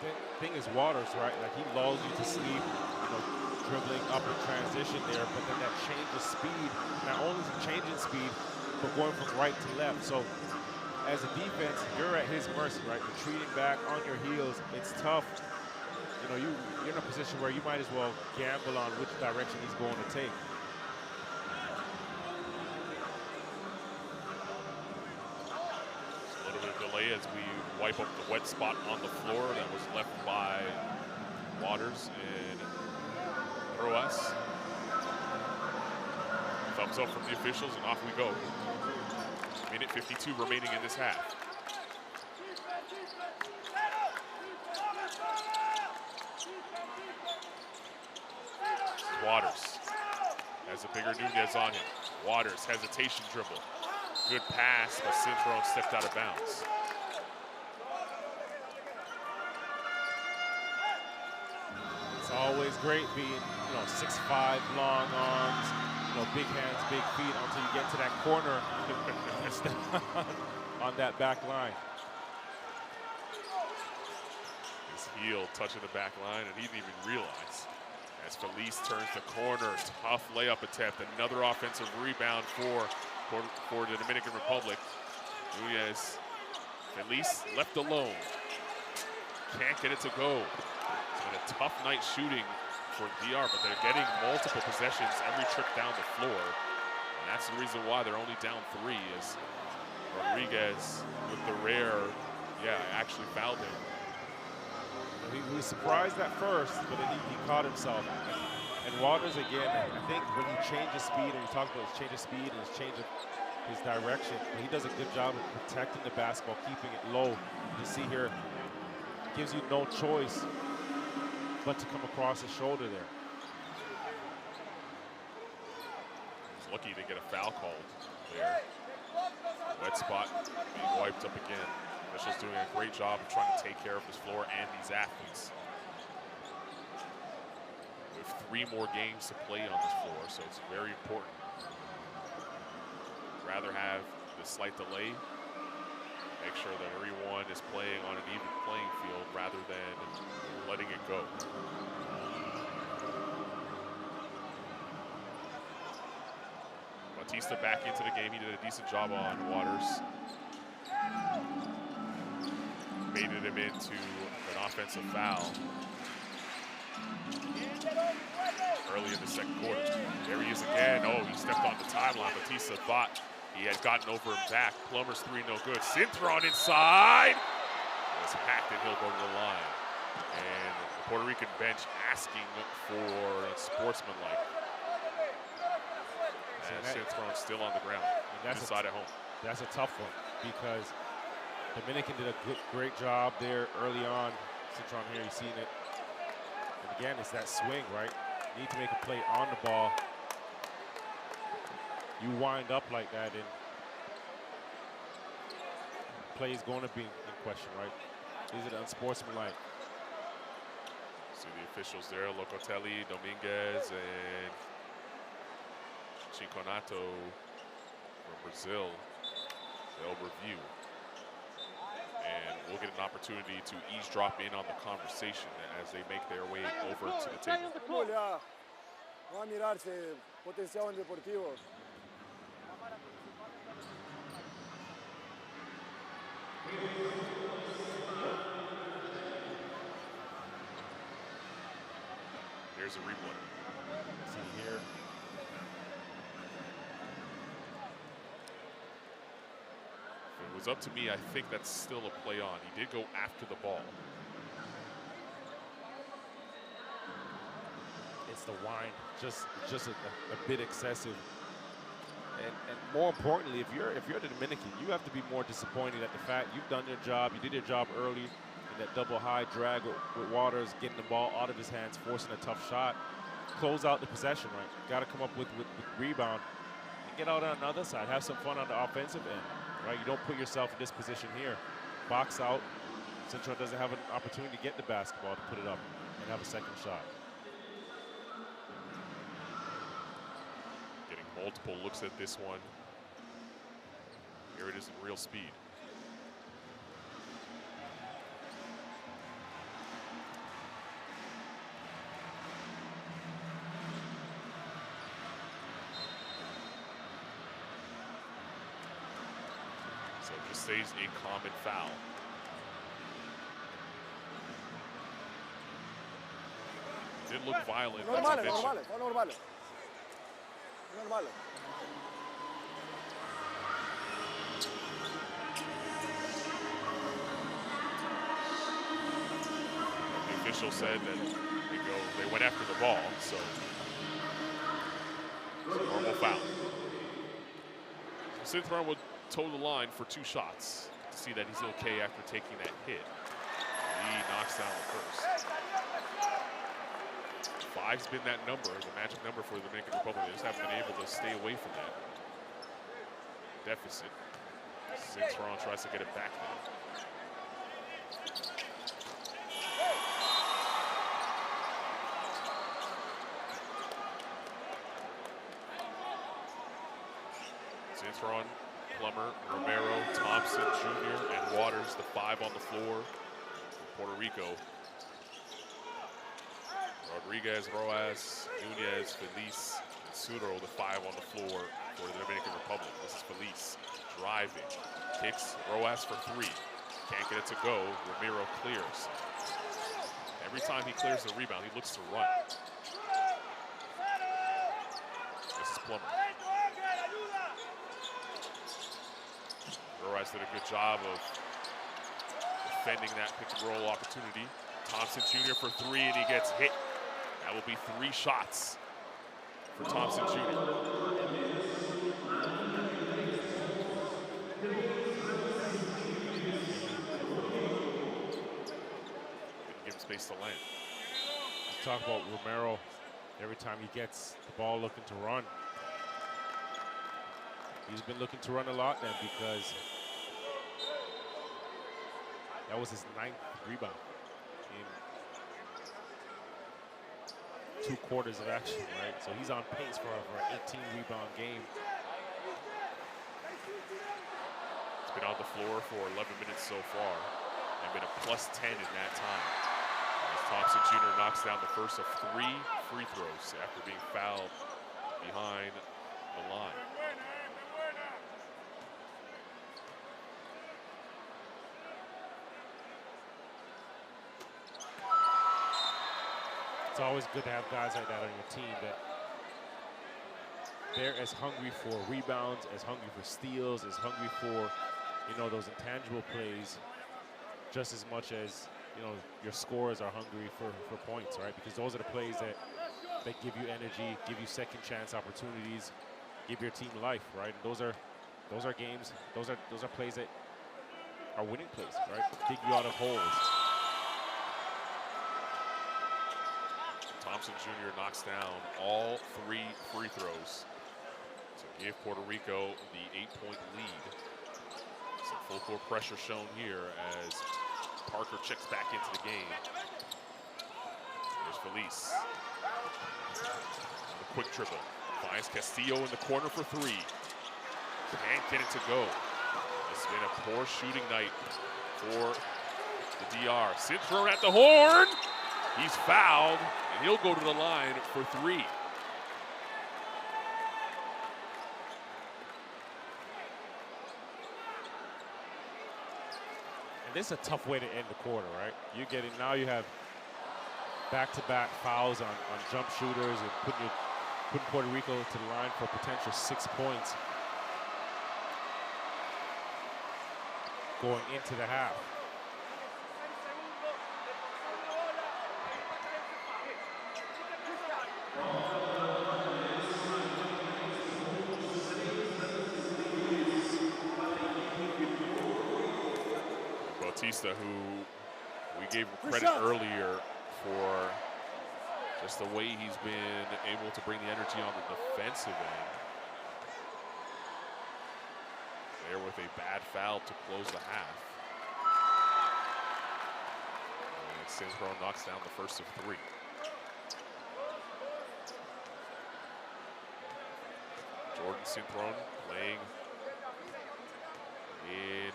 The thing is Waters, right? Like he lulls you to sleep, you know, dribbling up in transition there, but then that change of speed, not only is he changing speed, but going from right to left. So as a defense, you're at his mercy, right? Retreating back on your heels, it's tough. You know, you're in a position where you might as well gamble on which direction he's going to take. A little bit of delay as we wipe up the wet spot on the floor that was left by Waters and Roas. Thumbs up from the officials, and off we go. Minute 52 remaining in this half. Waters has a bigger Nunez on him. Waters, hesitation dribble. Good pass, but Synthron stepped out of bounds. It's always great being, you know, 6'5", long arms, you know, big hands, big feet until you get to that corner and step on that back line. His heel touching the back line, and he didn't even realize. As Felice turns the corner, tough layup attempt. Another offensive rebound for the Dominican Republic. Nunez, Felice left alone. Can't get it to go. It's been a tough night shooting for DR, but they're getting multiple possessions every trip down the floor. And that's the reason why they're only down 3 is Rodriguez with the rare, actually fouled him. He was surprised at first, but then he caught himself. And Waters, again, I think when he changes speed, and we talked about his change of speed and his change of his direction, he does a good job of protecting the basketball, keeping it low. You see here, gives you no choice but to come across his shoulder there. He's lucky to get a foul called there. Wet spot being wiped up again. Officials doing a great job of trying to take care of this floor and these athletes. We have 3 more games to play on this floor, so it's very important. Rather have the slight delay, make sure that everyone is playing on an even playing field rather than letting it go. Batista back into the game. He did a decent job on Waters. Baited him into an offensive foul early in the second quarter. There he is again. Oh, he stepped on the timeline. Batista thought He had gotten over him back. Plummer's three, no good. Synthron inside. Was hacked and he'll go to the line. And the Puerto Rican bench asking for sportsmanlike. And Synthron's still on the ground. Inside at home. That's a tough one because Dominican did a great job there early on. Synthron here, you've seen it. And again, it's that swing, right? You need to make a play on the ball. You wind up like that, and play is going to be in question, right? Is it unsportsmanlike? See the officials there, Locatelli, Dominguez, and Cinconato from Brazil. They'll review. And we'll get an opportunity to eavesdrop in on the conversation as they make their way over to the table. Va a mirarse potencial en deportivo. Here's a replay. See here. If it was up to me, I think that's still a play on. He did go after the ball. It's the wind, just a bit excessive. And more importantly, if you're the Dominican, you have to be more disappointed at the fact you've done your job. You did your job early in that double high drag with Waters, getting the ball out of his hands, forcing a tough shot. Close out the possession, right? Got to come up with rebound and get out on the other side. Have some fun on the offensive end, right? You don't put yourself in this position here. Box out. Central doesn't have an opportunity to get the basketball to put it up and have a second shot. Multiple looks at this one. Here it is in real speed. So it just stays a common foul. Did look violent. Normales. The official said that they went after the ball, so it's a normal foul. So Synthron would toe the line for 2 shots to see that he's okay after taking that hit. He knocks down the first. 5's been that number, the magic number for the Dominican Republic. They just haven't been able to stay away from that deficit. Synthron tries to get it back there. Synthron, Plummer, Romero, Thompson Jr., and Waters, the 5 on the floor for Puerto Rico. Rodriguez, Rojas, Nunez, Feliz, and Sudro, the 5 on the floor for the Dominican Republic. This is Feliz driving, kicks Rojas for 3. Can't get it to go. Romero clears. Every time he clears the rebound, he looks to run. This is Plummer. Rojas did a good job of defending that pick and roll opportunity. Thompson Jr. for 3, and he gets hit. That will be 3 shots for Thompson Jr. Didn't give him space to land. You talk about Romero, every time he gets the ball looking to run. He's been looking to run a lot then because that was his 9th rebound in 2 quarters of action, right? So he's on pace for an 18 rebound game. He's been on the floor for 11 minutes so far and been a +10 in that time. As Thompson Jr. knocks down the first of 3 free throws after being fouled behind the line. It's always good to have guys like that on your team that they're as hungry for rebounds, as hungry for steals, as hungry for, you know, those intangible plays, just as much as, you know, your scorers are hungry for points, right? Because those are the plays that give you energy, give you second chance opportunities, give your team life, right? And those are games, those are plays that are winning plays, right? Dig you out of holes. Thompson Jr. knocks down all 3 free throws to give Puerto Rico the 8-point lead. Some full court pressure shown here as Parker checks back into the game. There's Felice. The quick dribble. Finds Castillo in the corner for 3. Can't get it to go. It's been a poor shooting night for the DR. Cintron at the horn. He's fouled, and he'll go to the line for 3. And this is a tough way to end the quarter, right? Now you have back-to-back fouls on jump shooters and putting Puerto Rico to the line for a potential 6 points going into the half. Bautista, who we gave him credit earlier for just the way he's been able to bring the energy on the defensive end. There with a bad foul to close the half. And Cintron knocks down the first of 3. Jordan Cintron playing in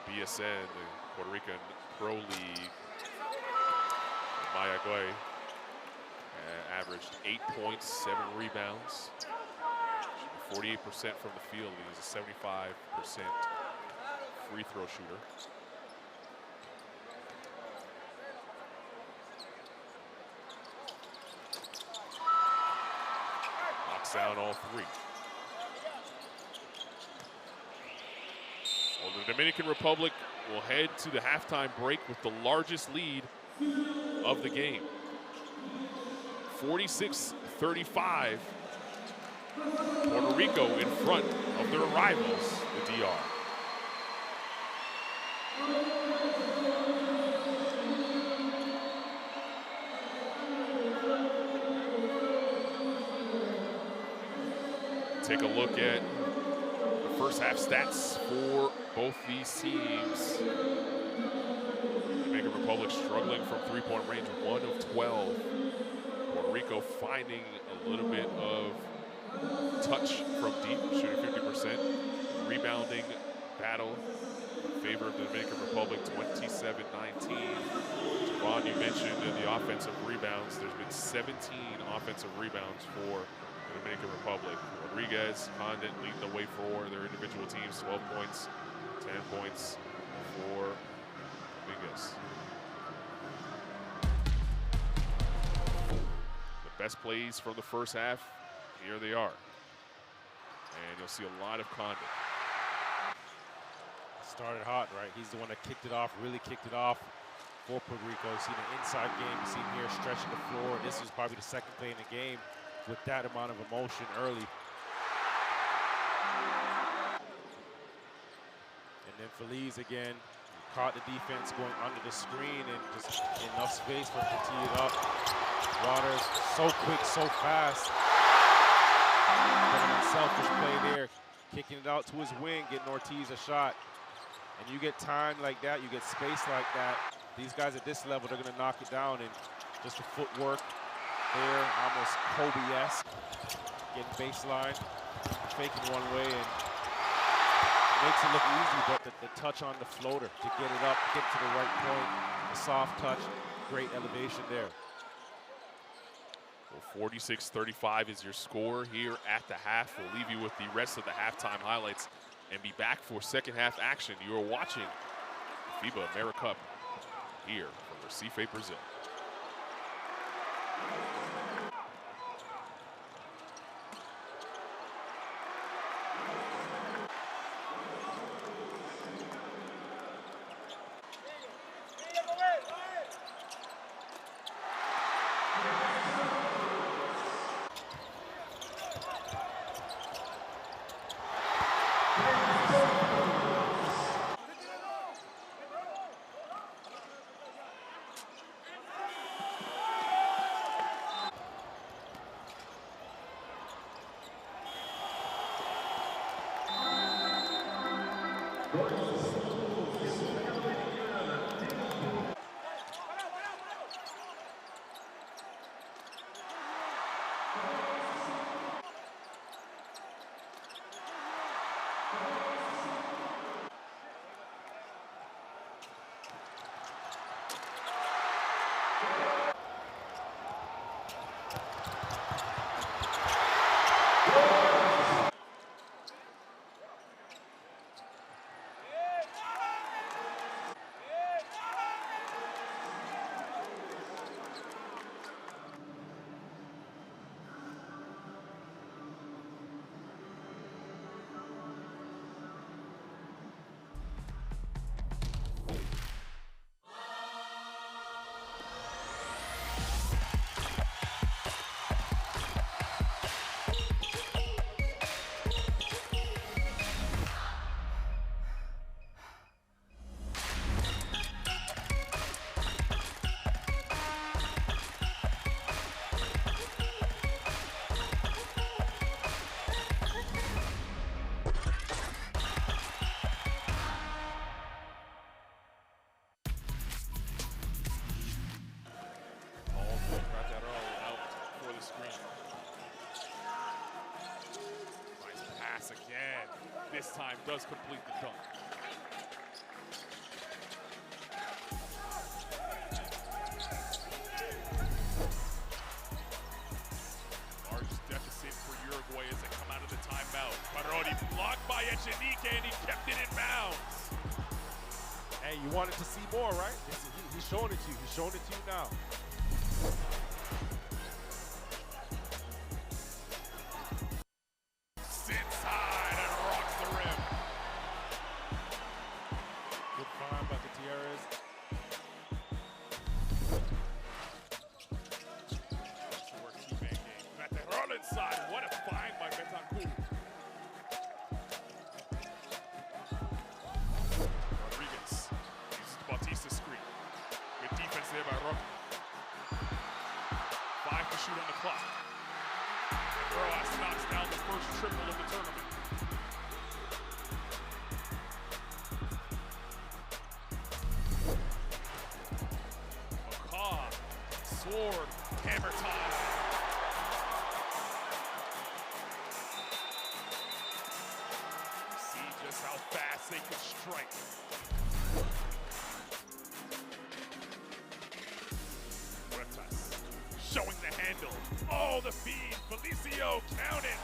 BSN, the Puerto Rican Pro League. Mayagüey averaged 8 points, 7 rebounds, 48% from the field. He's a 75% free throw shooter. Knocks down all 3. Well, the Dominican Republic will head to the halftime break with the largest lead of the game. 46-35. Puerto Rico in front of their rivals, the DR. Take a look at the first half stats for both these teams. Dominican Republic struggling from three-point range, 1 of 12. Puerto Rico finding a little bit of touch from deep, shooting 50%. Rebounding battle in favor of the Dominican Republic, 27-19. Javon, you mentioned the offensive rebounds. There's been 17 offensive rebounds for the Dominican Republic. Rodriguez, Condit leading the way for their individual teams, 12 points, 10 points for Dominguez. The best plays from the first half, here they are. And you'll see a lot of Condit. Started hot, right? He's the one that kicked it off, really kicked it off for Puerto Rico. You've seen an inside game, you see him here stretching the floor. This is probably the second play in the game with that amount of emotion early. And then Feliz again, caught the defense going under the screen and just enough space for him to tee it up. Waters, so quick, so fast. But an unselfish play there, kicking it out to his wing, getting Ortiz a shot. And you get time like that, you get space like that. These guys at this level, they're gonna knock it down, and just the footwork there, almost Kobe-esque. Getting baseline, faking one way, and makes it look easy, but the touch on the floater to get it up, get to the right point, the soft touch, great elevation there. Well, 46-35 is your score here at the half. We'll leave you with the rest of the halftime highlights and be back for second half action. You are watching FIBA AmeriCup here from Recife, Brazil. Again, this time does complete the dunk. Largest deficit for Uruguay as they come out of the timeout. Parodi blocked by Echenique and he kept it in bounds. Hey, you wanted to see more, right? He's showing it to you. He's showing it to you now. Shoot on the clock. And Rojas knocks down the first triple of the tournament. McCaw, Sword, hammer time. See just how fast they could strike. Showing the handle. Oh, the feed. Felicio counted.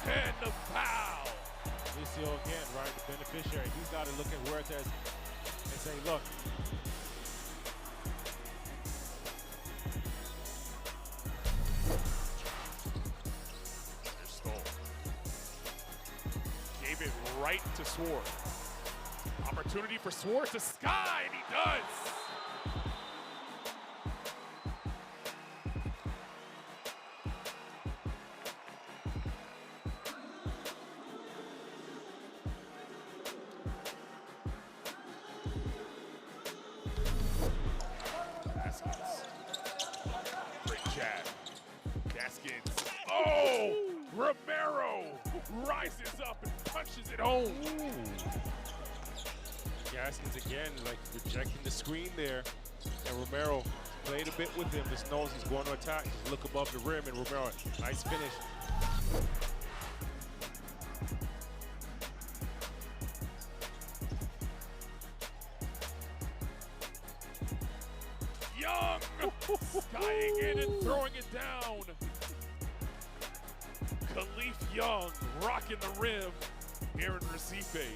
And the foul. Felicio again, right? The beneficiary. He's got to look at Huertas and say, look. There's Stoll. Gave it right to Sword. Opportunity for Sword to sky, and he does. Oh, Romero rises up and punches it home. Gaskins again, like rejecting the screen there. And Romero played a bit with him. Just knows he's going to attack. Just look above the rim, and Romero, nice finish. Young skying in and throwing it down. Khalif Young rocking the rim here in Recife.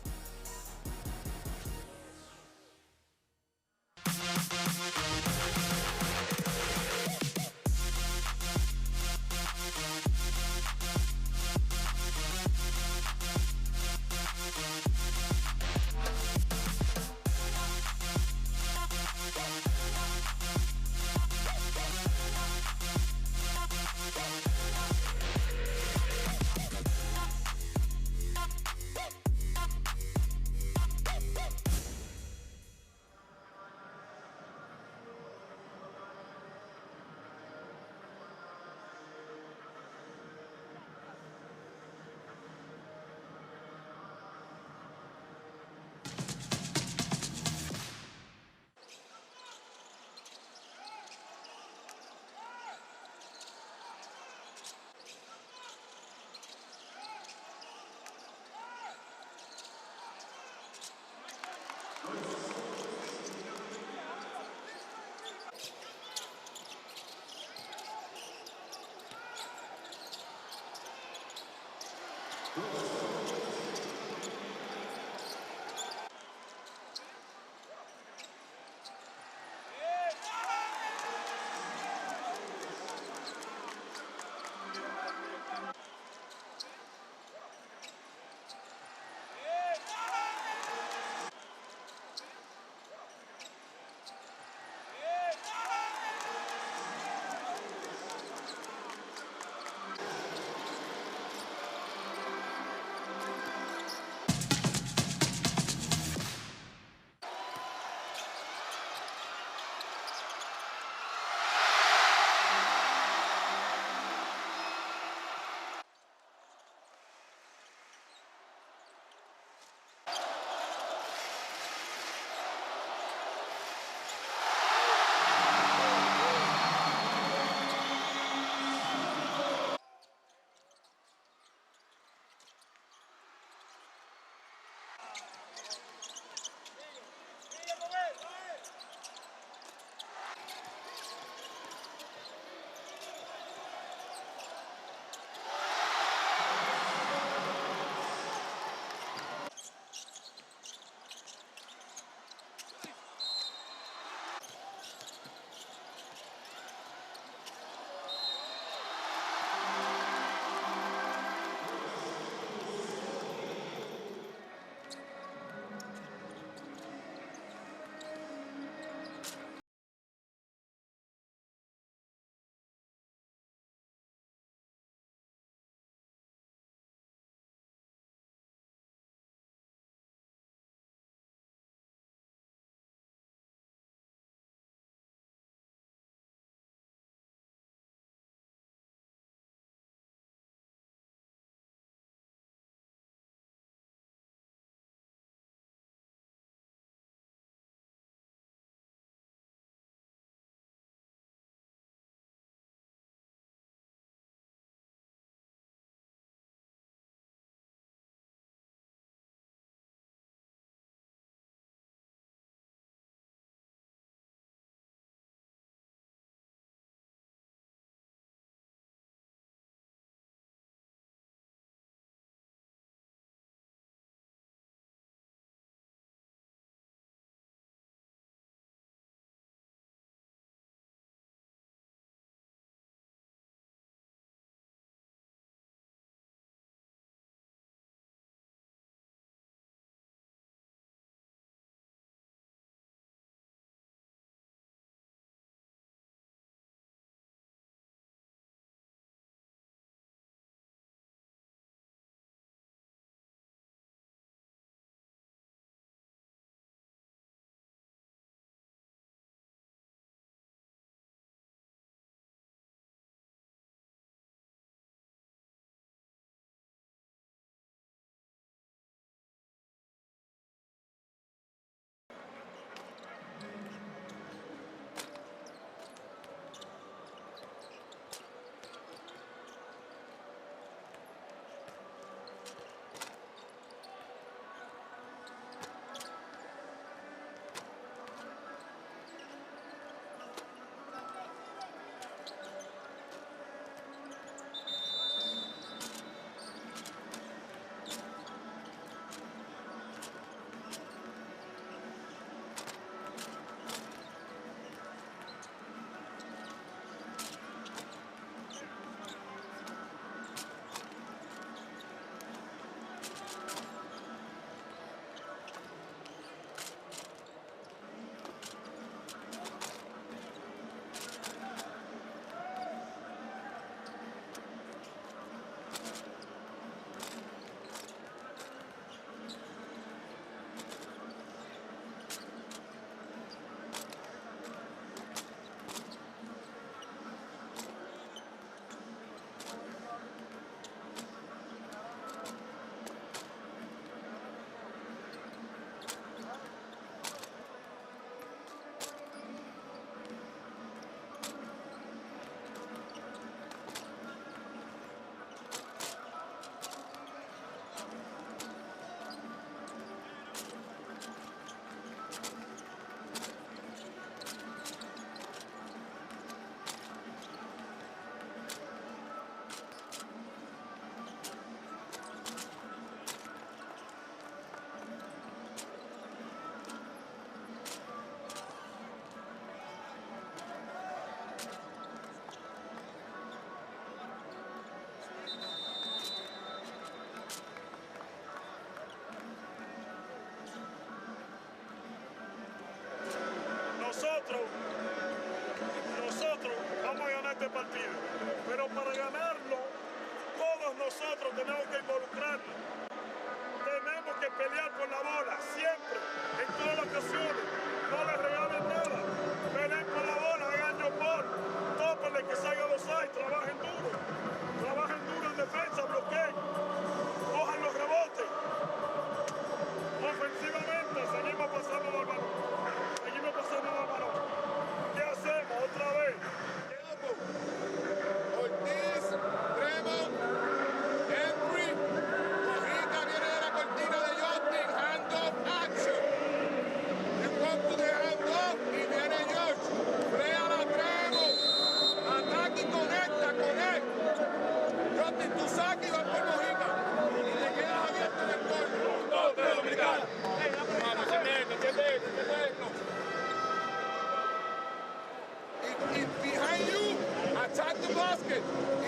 basket.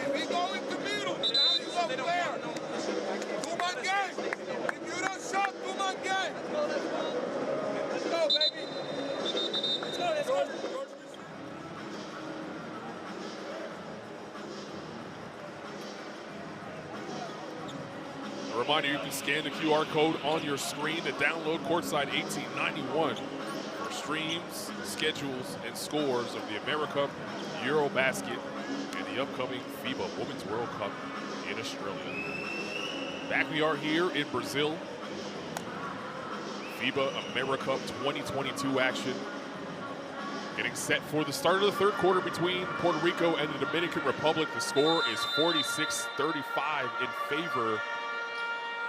If he go into middle, now you go there. Two-man game. If you don't shot, two-man game. Let's go, baby. Let's go, let's go. A reminder, you can scan the QR code on your screen to download Courtside 1891 for streams, schedules, and scores of the AmeriCup, Eurobasket, and the upcoming FIBA Women's World Cup in Australia. Back we are here in Brazil. FIBA AmeriCup 2022 action. Getting set for the start of the third quarter between Puerto Rico and the Dominican Republic. The score is 46-35 in favor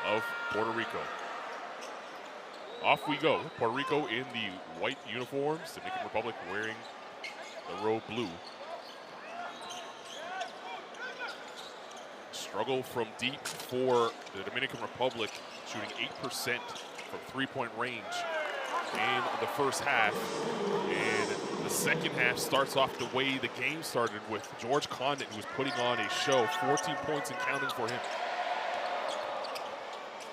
of Puerto Rico. Off we go. Puerto Rico in the white uniforms. Dominican Republic wearing the robe blue. Struggle from deep for the Dominican Republic, shooting 8% from three-point range in the first half. And the second half starts off the way the game started, with George Condon, who was putting on a show, 14 points and counting for him.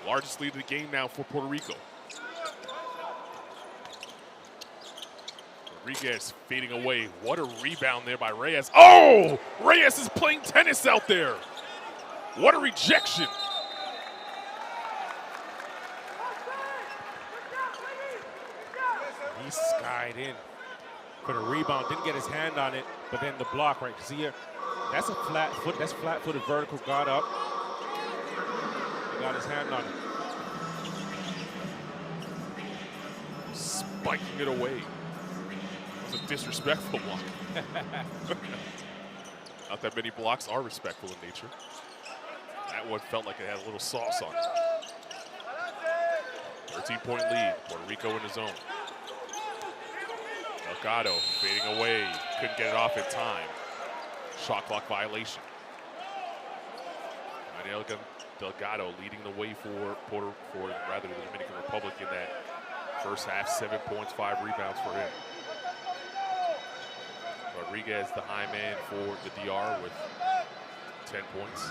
Largest lead of the game now for Puerto Rico. Rodriguez fading away. What a rebound there by Reyes. Oh! Reyes is playing tennis out there. What a rejection. He skied in for the rebound, didn't get his hand on it, but then the block, right? See here, that's a flat foot, that's flat-footed vertical, got up. He got his hand on it. Spiking it away. It was a disrespectful block. Not that many blocks are respectful in nature. That one felt like it had a little sauce on it. 13-point lead, Puerto Rico in the zone. Delgado fading away, couldn't get it off in time. Shot clock violation. Delgado leading the way for the Dominican Republic in that first half. 7 points, 5 rebounds for him. Rodriguez, the high man for the DR, with 10 points.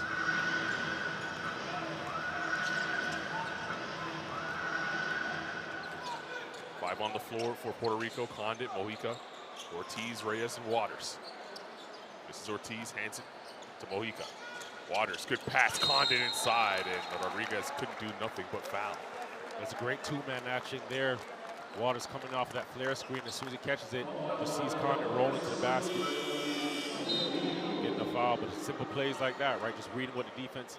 Five on the floor for Puerto Rico: Condit, Mojica, Ortiz, Reyes, and Waters. This is Ortiz, hands it to Mojica. Waters, good pass, Condit inside, and Rodriguez couldn't do nothing but foul. That's a great two-man action there. Waters coming off of that flare screen. As soon as he catches it, just sees Condit rolling to the basket. Getting a foul, but simple plays like that, right? Just reading what the defense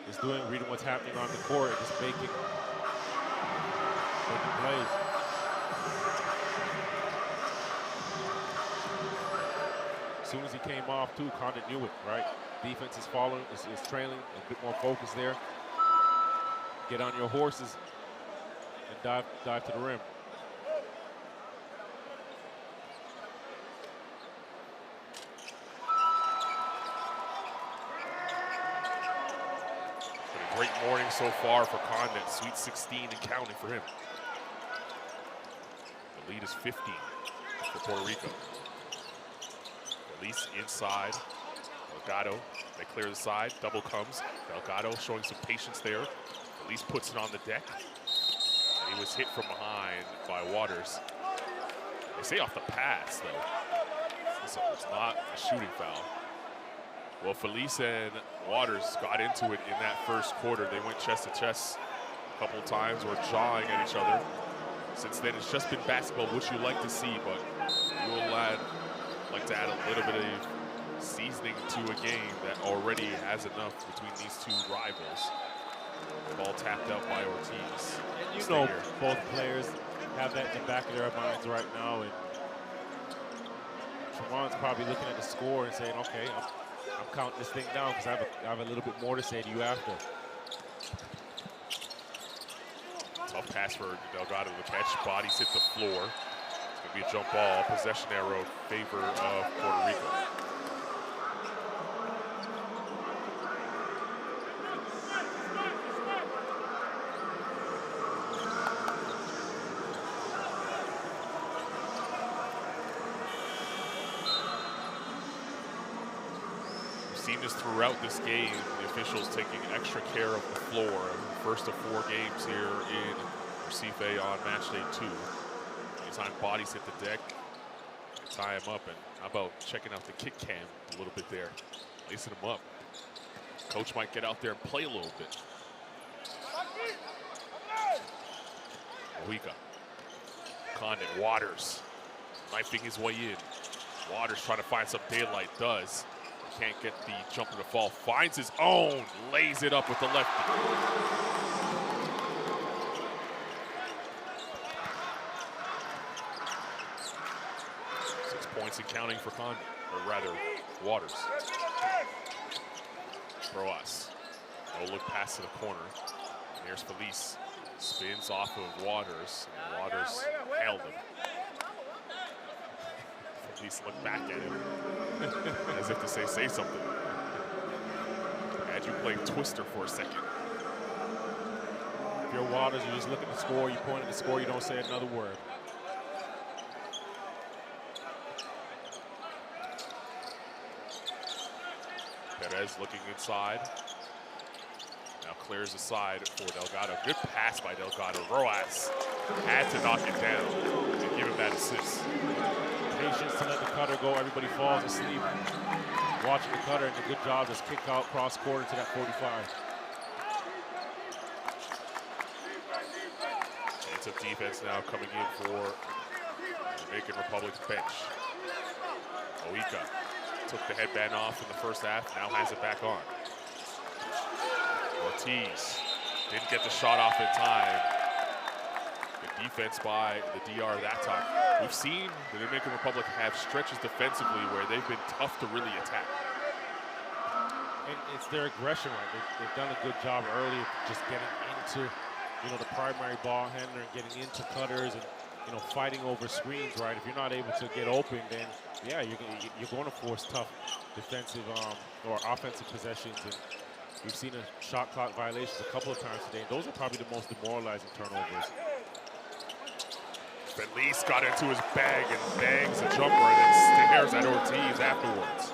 is doing, reading what's happening on the court, and just making plays. As soon as he came off, too, Condit knew it, right? Defense is following, is trailing, a bit more focus there. Get on your horses and dive to the rim. Been a great morning so far for Condit. Sweet 16 and counting for him. The lead is 15 for Puerto Rico. Release inside. Delgado, they clear the side. Double comes. Delgado showing some patience there. Release puts it on the deck. And he was hit from behind by Waters. They say off the pass, though. So it's not a shooting foul. Well, Felice and Waters got into it in that first quarter. They went chest to chest a couple times, were jawing at each other. Since then, it's just been basketball, which you like to see, but you will like to add a little bit of seasoning to a game that already has enough between these two rivals. The ball tapped out by Ortiz. And you know both players have that in the back of their minds right now. And Tramon's probably looking at the score and saying, okay, I'm counting this thing down because I have a little bit more to say to you after. Tough pass for Delgado to catch. Bodies hit the floor. It's going to be a jump ball. Possession arrow in favor of Puerto Rico. seen this throughout this game. The officials taking extra care of the floor. First of 4 games here in Recife on match day 2. Anytime bodies hit the deck, they tie him up. And how about checking out the kick cam a little bit there, lacing him up. Coach might get out there and play a little bit. Mojica. Condit, Waters, knifing his way in. Waters trying to find some daylight, does. Can't get the jumper to fall, finds his own, lays it up with the lefty. 6 points and counting for Condit, or rather, Waters. Roas, no look pass to the corner. And here's Felice, spins off of Waters, and Waters held him. Felice looked back at him as if to say something. Had you playing Twister for a second. If you're Waters, you just look at the score, you point at the score, you don't say another word. Perez looking inside. Now clears the side for Delgado. Good pass by Delgado. Roas had to knock it down and give him that assist. Patience to let the cutter go. Everybody falls asleep watching the cutter, and a good job just kick out cross quarter to that 45. Chance of defense now coming in for the Dominican Republic's bench. Mojica took the headband off in the first half, now has it back on. Ortiz didn't get the shot off in time. Good defense by the DR that time. We've seen the Dominican Republic have stretches defensively where they've been tough to really attack. And it's their aggression, right? They've done a good job early of just getting into, the primary ball handler and getting into cutters and, fighting over screens, right? If you're not able to get open, then, yeah, you're going to force tough defensive or offensive possessions. And we've seen a shot clock violations a couple of times today. And those are probably the most demoralizing turnovers. Felice got into his bag and bangs a jumper and then stares at Ortiz afterwards.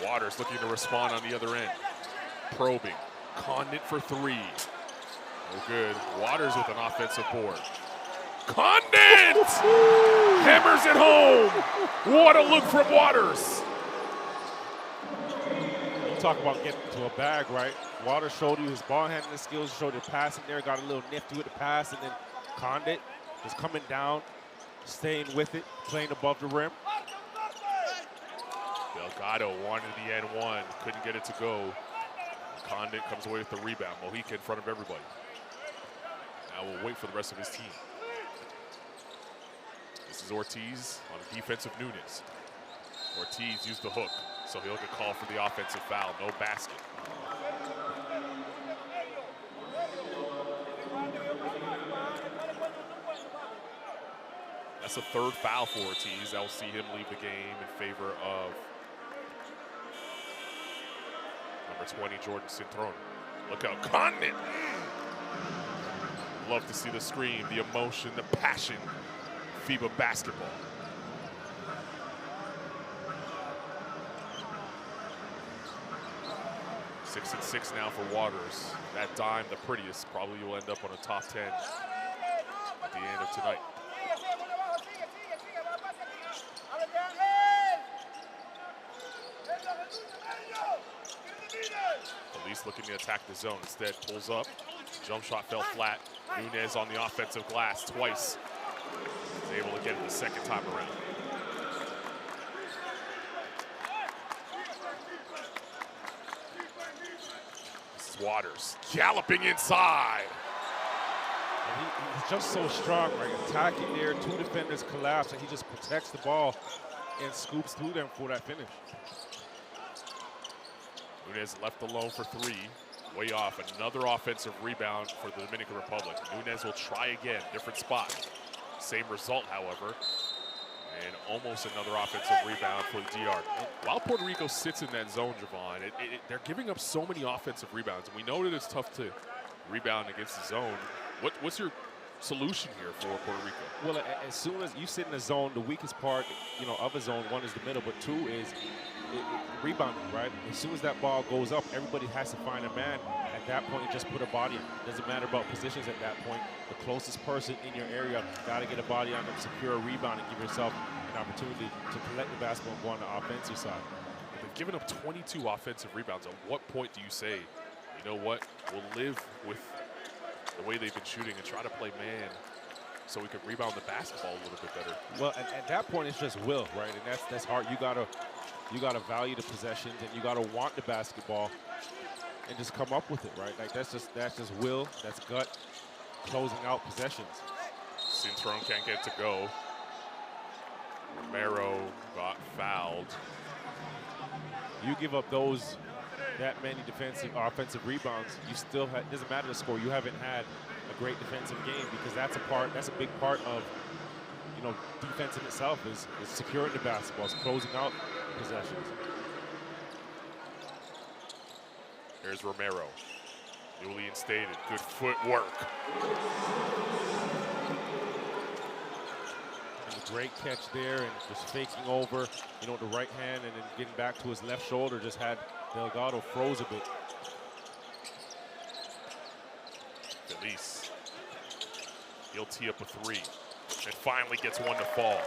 Waters looking to respond on the other end. Probing. Condit for 3. No good. Waters with an offensive board. Condit! Hammers it home! What a look from Waters! You talk about getting to a bag, right? Waters showed you his ball handling skills, showed his passing there, got a little nifty with the pass, and then Condit just coming down, staying with it, playing above the rim. Delgado wanted the N1, couldn't get it to go. Condit comes away with the rebound. Mojica in front of everybody. Now we'll wait for the rest of his team. This is Ortiz on the defense of Nunes. Ortiz used the hook, so he'll get called for the offensive foul. No basket. That's the 3rd foul for Ortiz. That will see him leave the game in favor of number 20, Jordan Cintrón. Look out, Condit! Love to see the scream, the emotion, the passion. FIBA basketball. Six and 6 now for Waters. That dime, the prettiest, probably will end up on a top 10 at the end of tonight. Felice looking to attack the zone. Instead, pulls up. Jump shot fell flat. Nunes on the offensive glass twice. He's able to get it the second time around. This is Waters galloping inside. He's just so strong, right? Attacking there, 2 defenders collapse, and he just protects the ball and scoops through them for that finish. Nunes left alone for 3. Way off. Another offensive rebound for the Dominican Republic. Nunes will try again. Different spot. Same result, however. And almost another offensive rebound for the DR. While Puerto Rico sits in that zone, Javon, they're giving up so many offensive rebounds. And we know that it's tough to rebound against the zone. What's your solution here for Puerto Rico. Well, as soon as you sit in a zone, the weakest part, of a zone, one is the middle, but two is rebounding, right? As soon as that ball goes up, everybody has to find a man. At that point, you just put a body on. It doesn't matter about positions at that point. The closest person in your area, got to get a body on them, secure a rebound, and give yourself an opportunity to collect the basketball and go on the offensive side. They've given up 22 offensive rebounds. At what point do you say, you know what, we'll live with the way they've been shooting and try to play man so we can rebound the basketball a little bit better? Well, at that point, it's just will, right? And that's hard. You gotta value the possessions, and you gotta want the basketball and just come up with it, right? Like that's just will, that's gut, closing out possessions. Cintron can't get to go. Romero got fouled. You give up that many offensive rebounds, you still it doesn't matter the score. You haven't had a great defensive game, because that's a big part of defense in itself is securing the basketball, is closing out possessions. Here's Romero, newly instated, good footwork. And a great catch there, and just faking over, the right hand, and then getting back to his left shoulder, just had Delgado froze a bit. Feliz, he'll tee up a three, and finally gets one to fall.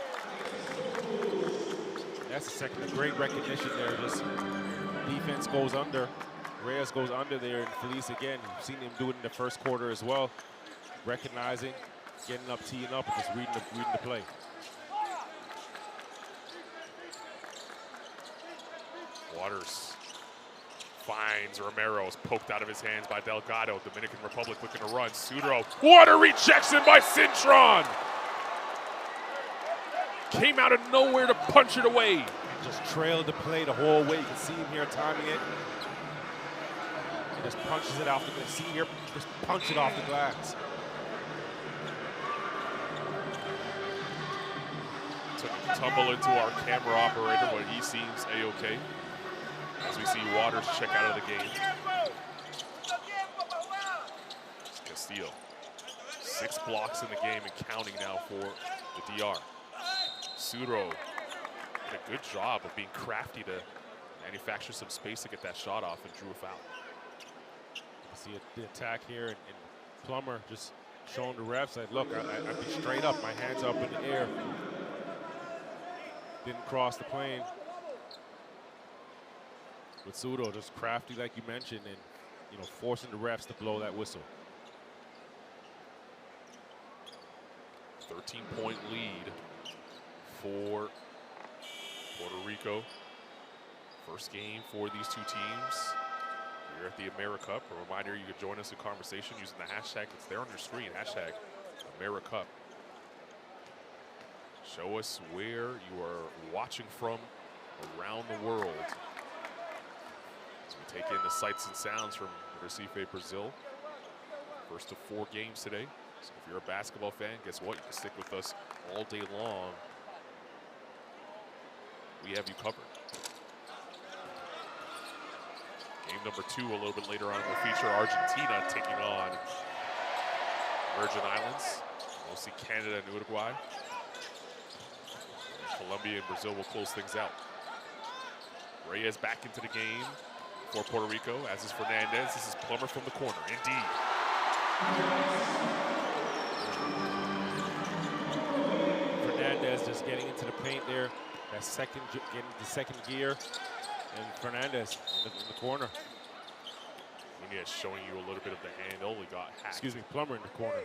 That's a great recognition there. Just defense goes under. Reyes goes under there, and Feliz again. You've seen him do it in the first quarter as well. Recognizing, getting up, teeing up, and just reading the play. Waters finds Romero, is poked out of his hands by Delgado. Dominican Republic looking to run. Sudro, what a rejection by Cintron! Came out of nowhere to punch it away. Just trailed the play the whole way. You can see him here timing it. He just punches it off the glass. See here, just punch it off the glass. Took a tumble into our camera operator, but he seems a-okay. As we see Waters check out of the game. Castillo, 6 blocks in the game and counting now for the DR. Sudro did a good job of being crafty to manufacture some space to get that shot off, and drew a foul. You see the attack here, and Plummer just showing the refs that, look, I'd be straight up, my hands up in the air. Didn't cross the plane. With Sudro just crafty, like you mentioned, and forcing the refs to blow that whistle. 13-point lead for Puerto Rico. First game for these two teams here at the AmeriCup. A reminder, you can join us in conversation using the hashtag that's there on your screen, hashtag AmeriCup. Show us where you are watching from around the world. As we take in the sights and sounds from Recife, Brazil. First of 4 games today. So if you're a basketball fan, guess what? You can stick with us all day long. We have you covered. Game number 2 a little bit later on will feature Argentina taking on Virgin Islands. We'll see Canada and Uruguay. And Colombia and Brazil will close things out. Reyes back into the game for Puerto Rico, as is Fernandez. This is Plummer from the corner, indeed. Fernandez just getting into the paint there. Getting the second gear. And Fernandez in the corner. Nunez showing you a little bit of the handle. He got hacked. Excuse me, Plummer in the corner.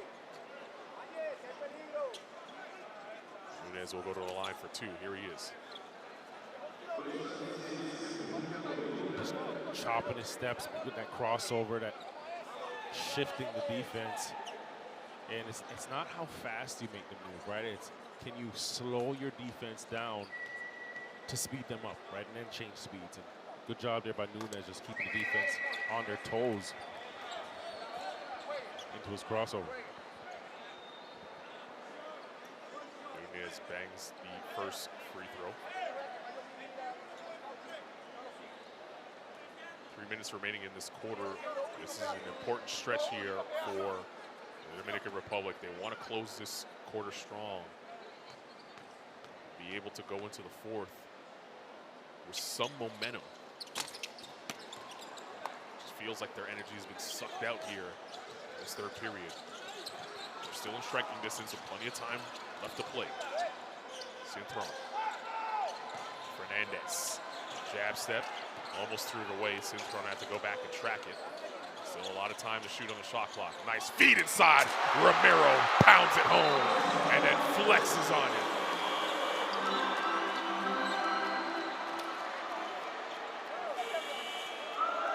Nunez will go to the line for 2. Here he is. Just chopping his steps with that crossover, that shifting the defense. And it's not how fast you make the move, right? It's can you slow your defense down to speed them up, right? And then change speeds. And good job there by Nunez, just keeping the defense on their toes into his crossover. Nunez bangs the first free throw. 3 minutes remaining in this quarter. This is an important stretch here for The Dominican Republic, they want to close this quarter strong. Be able to go into the fourth with some momentum. Just feels like their energy has been sucked out here in this third period. They're still in striking distance with plenty of time left to play. Cintron. Fernandez. Jab step. Almost threw it away. Cintron had to go back and track it. Still a lot of time to shoot on the shot clock. Nice feed inside. Romero pounds it home and then flexes on it.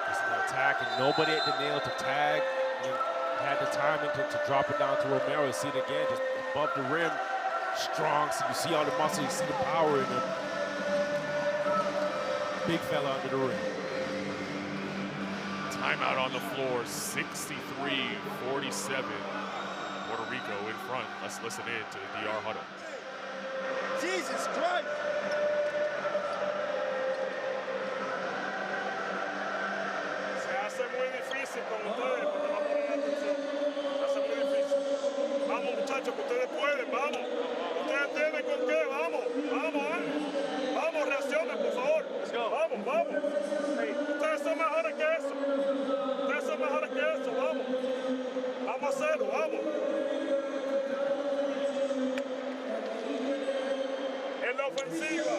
This is an attack, and nobody at the nail to tag. And had the timing to drop it down to Romero. See it again, just above the rim. Strong, so you see all the muscle, you see the power in it. Big fella under the rim. Timeout on the floor, 63-47. Puerto Rico in front. Let's listen in to the DR huddle. Jesus Christ! Se hace muy difícil con ustedes porque no ponen atención. Se hace muy difícil. Vamos, muchachos, que ustedes pueden, vamos. Ustedes tienen con qué, vamos, vamos, Vamos, reaccionen, por favor. Vamos, vamos. Ustedes son mejores que eso. Ustedes son mejores que eso, vamos. Vamos a hacerlo, vamos. En la ofensiva,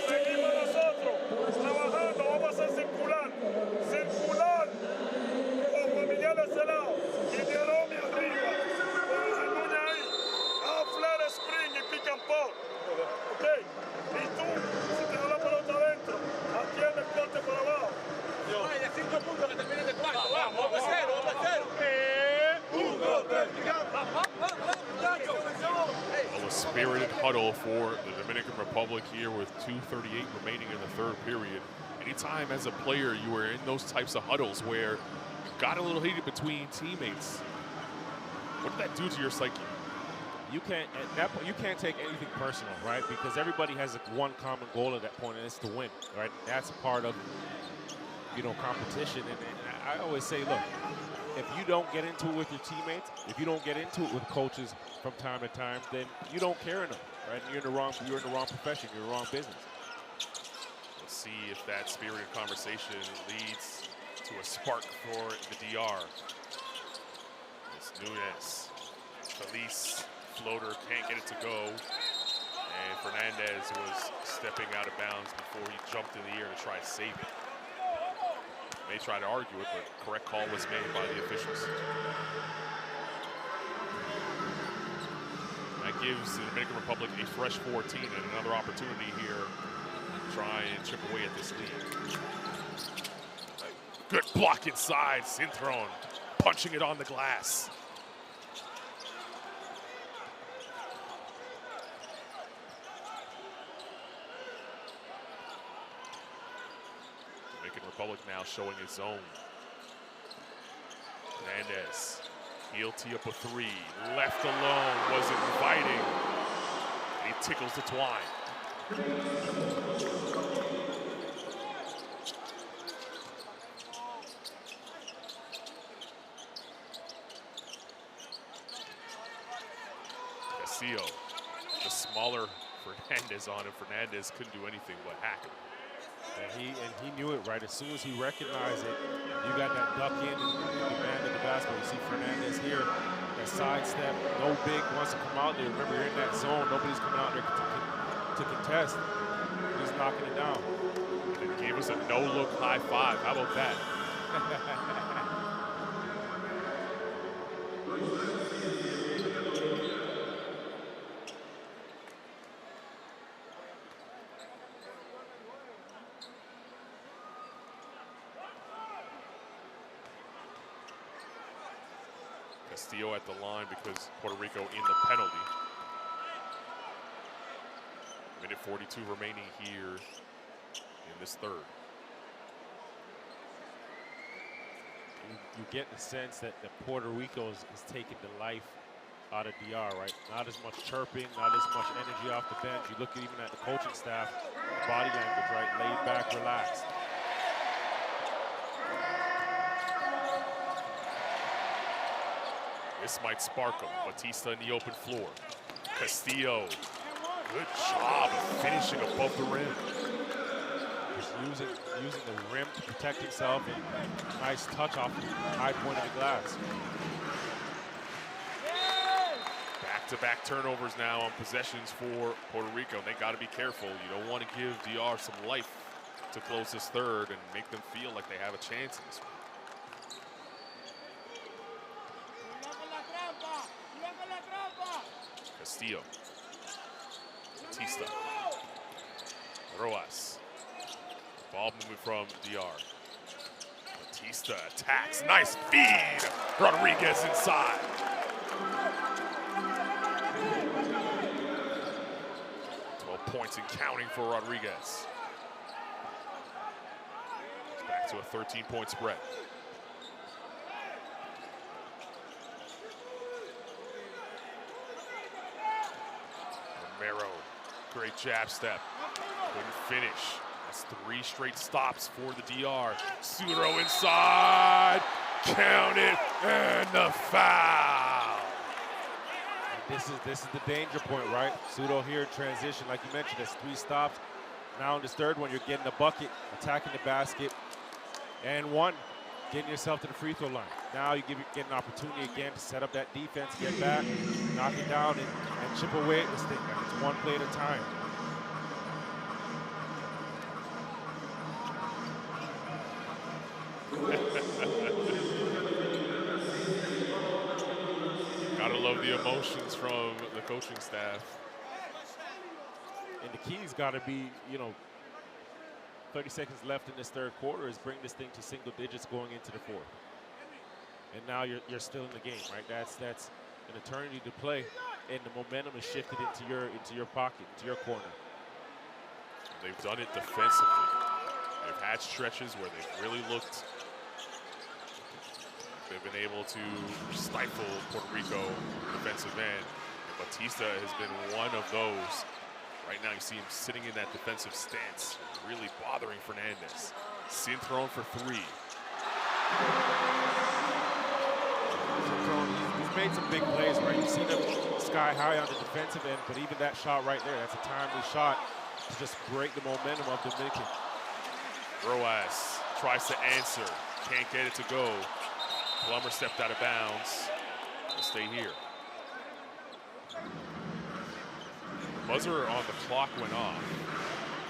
seguimos nosotros trabajando, vamos a hacer circular. Circular. Con Familiar de ese lado. Y de Aromi arriba. Con el Núñez ahí. A flat spring y pick and pop. Ok. Y tú, si te da la pelota adentro, atiende el corte por abajo. Ay, de 5 puntos que terminen de cuarto. Vamos, vamos a cero, vamos a cero. 1, 2, 3, A spirited huddle for the Dominican Republic here with 2:38 remaining in the third period. Anytime as a player you were in those types of huddles where you got a little heated between teammates, what did that do to your psyche? You can't at that point. You can't take anything personal, right? Because everybody has one common goal at that point, and it's to win, right? That's part of competition. And I always say, look, if you don't get into it with your teammates, if you don't get into it with coaches from time to time, then you don't care enough, right? You're in the wrong profession. You're in the wrong business. Let's see if that spirited conversation leads to a spark for the DR. It's Núñez. Felice floater can't get it to go. And Fernandez was stepping out of bounds before he jumped in the air to try to save it. May try to argue it, but correct call was made by the officials. That gives the Dominican Republic a fresh 14 and another opportunity here to try and chip away at this lead. Good block inside, Cintron punching it on the glass. Republic now showing his zone. Fernandez, he'll tee up a three. Left alone, was inviting. And he tickles the twine. Castillo, the smaller Fernandez on him. Fernandez couldn't do anything but hack him. And he knew it, right? As soon as he recognized it, you got that duck in and demanded the basketball. You see Fernandez here, that sidestep, no big wants to come out there. Remember, you're in that zone. Nobody's coming out there to contest. He's knocking it down. And it gave us a no-look high five. How about that? Castillo at the line because Puerto Rico in the penalty. Minute 42 remaining here in this third. You get the sense that Puerto Rico is taking the life out of DR, right? Not as much chirping, not as much energy off the bench. You look at even at the coaching staff, body language, right? Laid back, relaxed. This might spark him. Batista in the open floor. Castillo, good job of finishing above the rim. Just using the rim to protect himself, and nice touch off the high point of the glass. Back-to-back turnovers now on possessions for Puerto Rico. They got to be careful. You don't want to give DR some life to close this third and make them feel like they have a chance in this one. Castillo. Batista. Roas. Ball moving from DR. Batista attacks. Nice feed. Rodriguez inside. Points and counting for Rodriguez. Back to a 13-point spread. Romero, great jab step. Couldn't finish. That's 3 straight stops for the DR. Suro inside. Count it, and the foul. This is the danger point, right? Pseudo here in transition, like you mentioned, that's 3 stops. Now in this third one, you're getting a bucket, attacking the basket, and 1, getting yourself to the free throw line. Now you get an opportunity again to set up that defense, get back, knock it down, and chip away at this thing. It's 1 play at a time. Gotta love the emotions from the coaching staff. And the key's got to be, 30 seconds left in this third quarter is bring this thing to single digits going into the fourth. And now you're still in the game, right? That's an eternity to play, and the momentum is shifted into your pocket, into your corner. They've done it defensively. They've had stretches where they've really looked. They've been able to stifle Puerto Rico defensive end. And Batista has been one of those. Right now you see him sitting in that defensive stance, really bothering Fernandez. Sin thrown for 3. He's made some big plays, right? You've seen him sky high on the defensive end, but even that shot right there, that's a timely shot to just break the momentum of Dominican. Roas tries to answer, can't get it to go. Plummer stepped out of bounds. We'll stay here. Buzzer on the clock went off.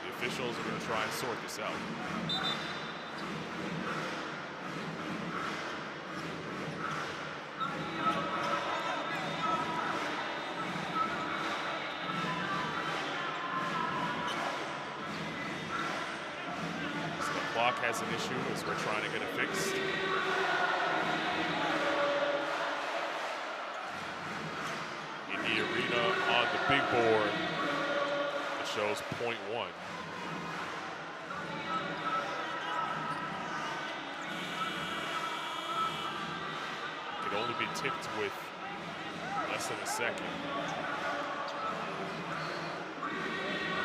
The officials are going to try and sort this out. So the clock has an issue as we're trying to get it fixed. The arena on the big board, it shows 0.1. Could only be tipped with less than a second.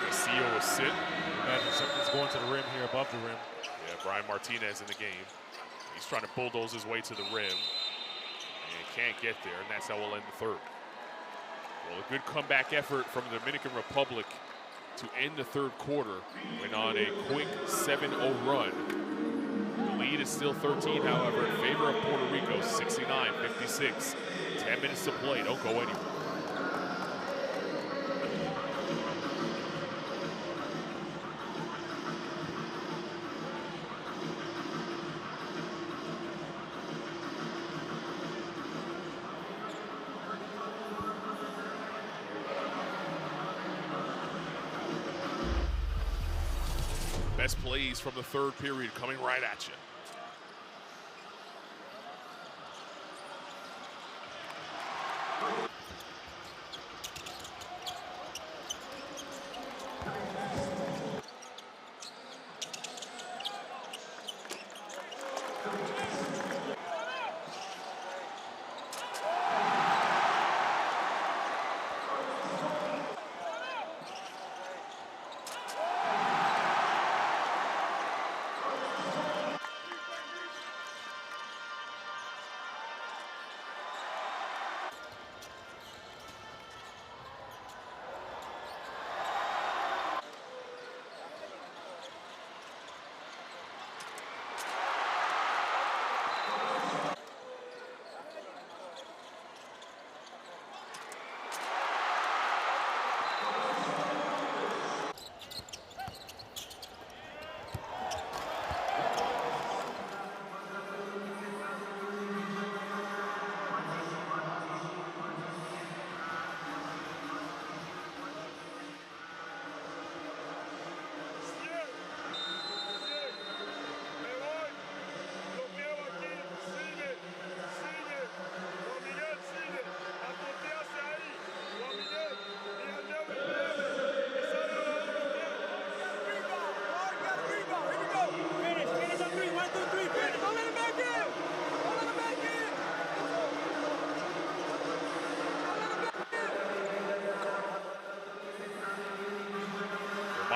Castillo will sit. Imagine something's going to the rim here, above the rim. Yeah, Brian Martinez in the game. He's trying to bulldoze his way to the rim and can't get there, and that's how we'll end the third. Well, a good comeback effort from the Dominican Republic to end the third quarter. Went on a quick 7-0 run. The lead is still 13, however, in favor of Puerto Rico, 69-56. 10 minutes to play, don't go anywhere. Best plays from the third period coming right at you.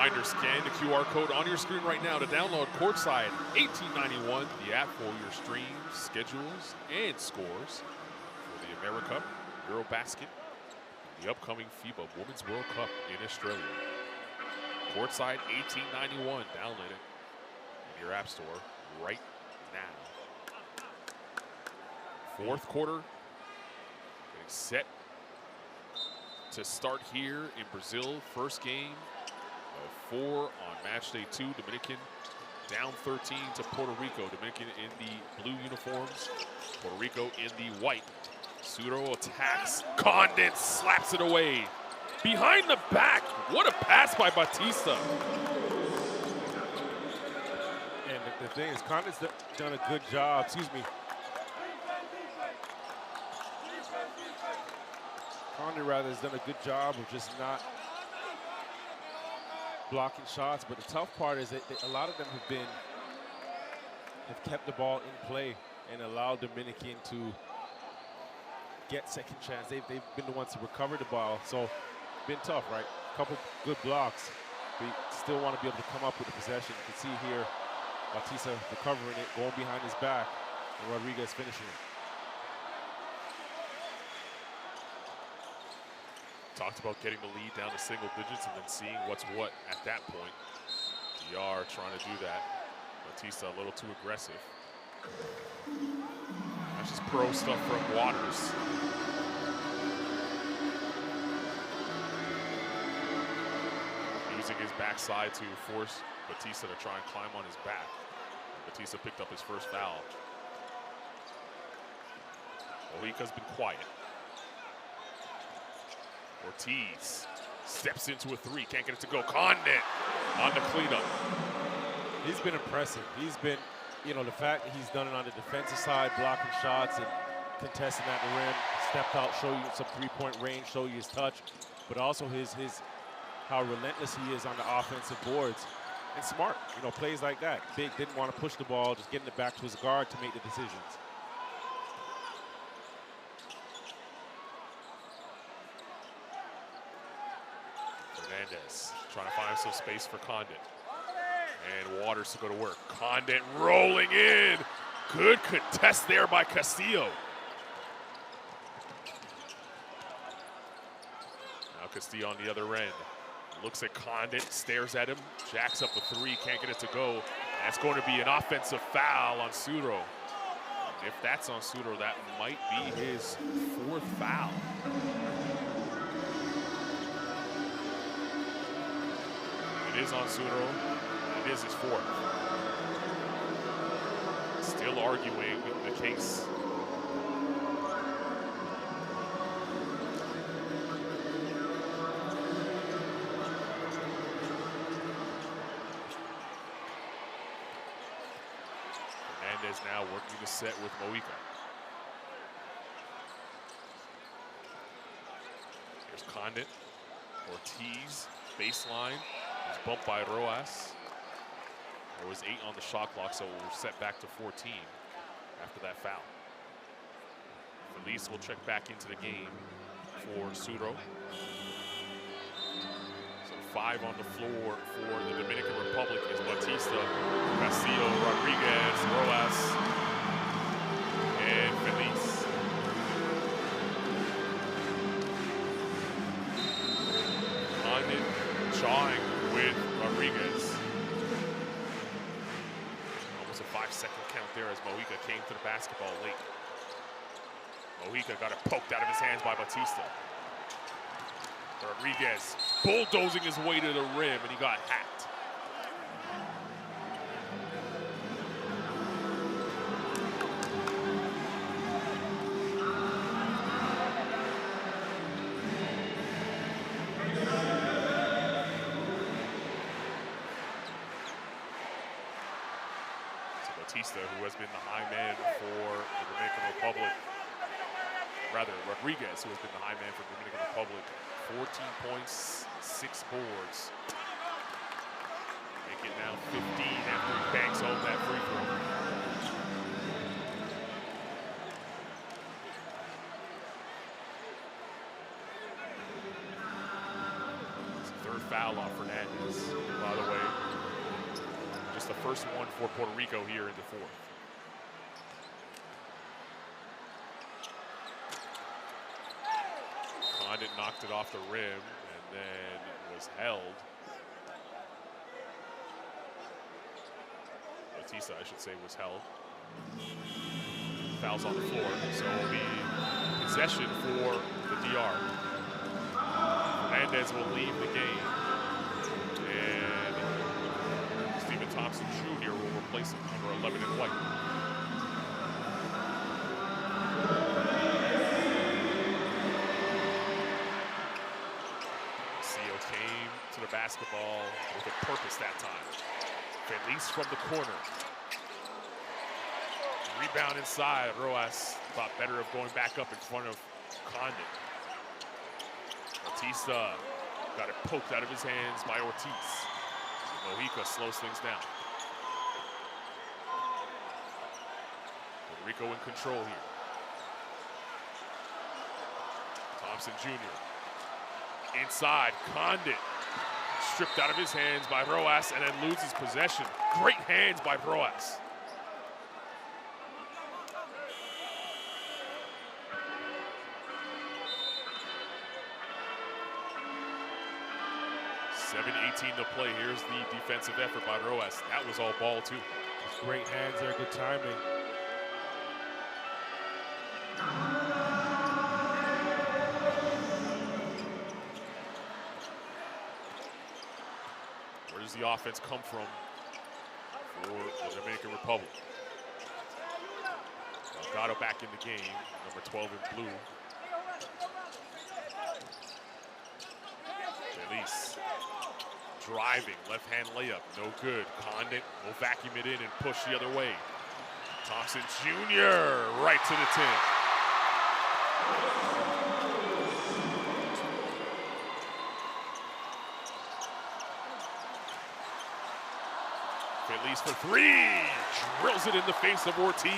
Reminder, scan the QR code on your screen right now to download Courtside 1891, the app for your streams, schedules, and scores for the AmeriCup, Eurobasket, the upcoming FIBA Women's World Cup in Australia. Courtside 1891, download it in your app store right now. Fourth quarter, getting set to start here in Brazil. First game of 4 on match day 2. Dominican down 13 to Puerto Rico. Dominican in the blue uniforms, Puerto Rico in the white. Suro attacks, Condon slaps it away. Behind the back, what a pass by Batista. And the thing is, Condon's done a good job, Condon rather has done a good job of just not blocking shots, but the tough part is that a lot of them have kept the ball in play and allowed Dominican to get second chance. They've been the ones to recover the ball, so been tough, right? A couple good blocks, but you still want to be able to come up with the possession. You can see here, Batista recovering it, going behind his back, and Rodriguez finishing it. Talked about getting the lead down to single digits and then seeing what's what at that point. DR trying to do that. Batista a little too aggressive. That's just pro stuff from Waters. Using his backside to force Batista to try and climb on his back. Batista picked up his first foul. Mojica's been quiet. Ortiz steps into a 3, can't get it to go. Condon on the cleanup. He's been impressive. He's been, the fact that he's done it on the defensive side, blocking shots and contesting at the rim, stepped out, show you some three-point range, show you his touch, but also how relentless he is on the offensive boards. And smart, plays like that. Big, didn't want to push the ball, just getting it back to his guard to make the decisions. Hernandez trying to find some space for Condon. And Waters to go to work. Condon rolling in. Good contest there by Castillo. Now Castillo on the other end. Looks at Condon, stares at him, jacks up a 3, can't get it to go. That's going to be an offensive foul on Suro. If that's on Suro, that might be his 4th foul. It is on Suro. It is his 4th. Still arguing the case. Hernandez now working the set with Mojica. Here's Condon. Ortiz, baseline. Was bumped by Rojas. There was 8 on the shot clock, so we're set back to 14 after that foul. Felice will check back into the game for Suro. So 5 on the floor for the Dominican Republic is Batista, Castillo, Rodriguez, Rojas, and Felice. Condon jawing with Rodriguez. Almost a 5-second count there as Mojica came to the basketball late. Mojica got it poked out of his hands by Batista. Rodriguez bulldozing his way to the rim, and he got hacked. Batista, who has been the high man for the Dominican Republic, rather Rodriguez, who has been the high man for the Dominican Republic, 14 points, 6 boards. Make it now 15 after he banks home that free throw. It's the 3rd foul on Fernandez, by the way. Just the first one for Puerto Rico here in the fourth. Condit knocked it off the rim and then was held. Batista, I should say, was held. Fouls on the floor, so it'll be possession for the DR. Fernandez will leave the game, and Stephen Thompson Jr. will replace him, number 11 in white. CO came to the basketball with a purpose that time. Feliz from the corner. Rebound inside. Rojas thought better of going back up in front of Condit. Batista got it poked out of his hands by Ortiz. Mojica slows things down. Puerto Rico in control here. Thompson Jr. Inside, Condit stripped out of his hands by Rojas and then loses possession. Great hands by Rojas. .7:18 to play. Here's the defensive effort by Rojas. That was all ball too. Just great hands there, good timing. Where does the offense come from for the Dominican Republic? Delgado back in the game, number 12 in blue. Feliz driving, left hand layup, no good. Condit will vacuum it in and push the other way. Thompson Jr. right to the 10. Feliz for three, drills it in the face of Ortiz.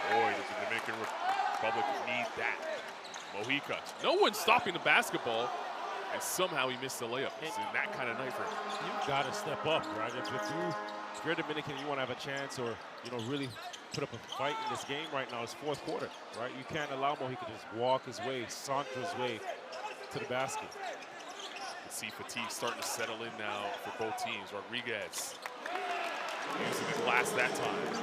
Boy, does the Dominican Republic need that. Mojica, no one's stopping the basketball, and somehow he missed the layup. It's that kind of night for him. You've got to step up, right? If you're Dominican, you want to have a chance or, really put up a fight in this game right now. It's fourth quarter, right? You can't allow Mojica to just walk his way, saunter his way to the basket. You can see fatigue starting to settle in now for both teams. Rodriguez using the glass that time.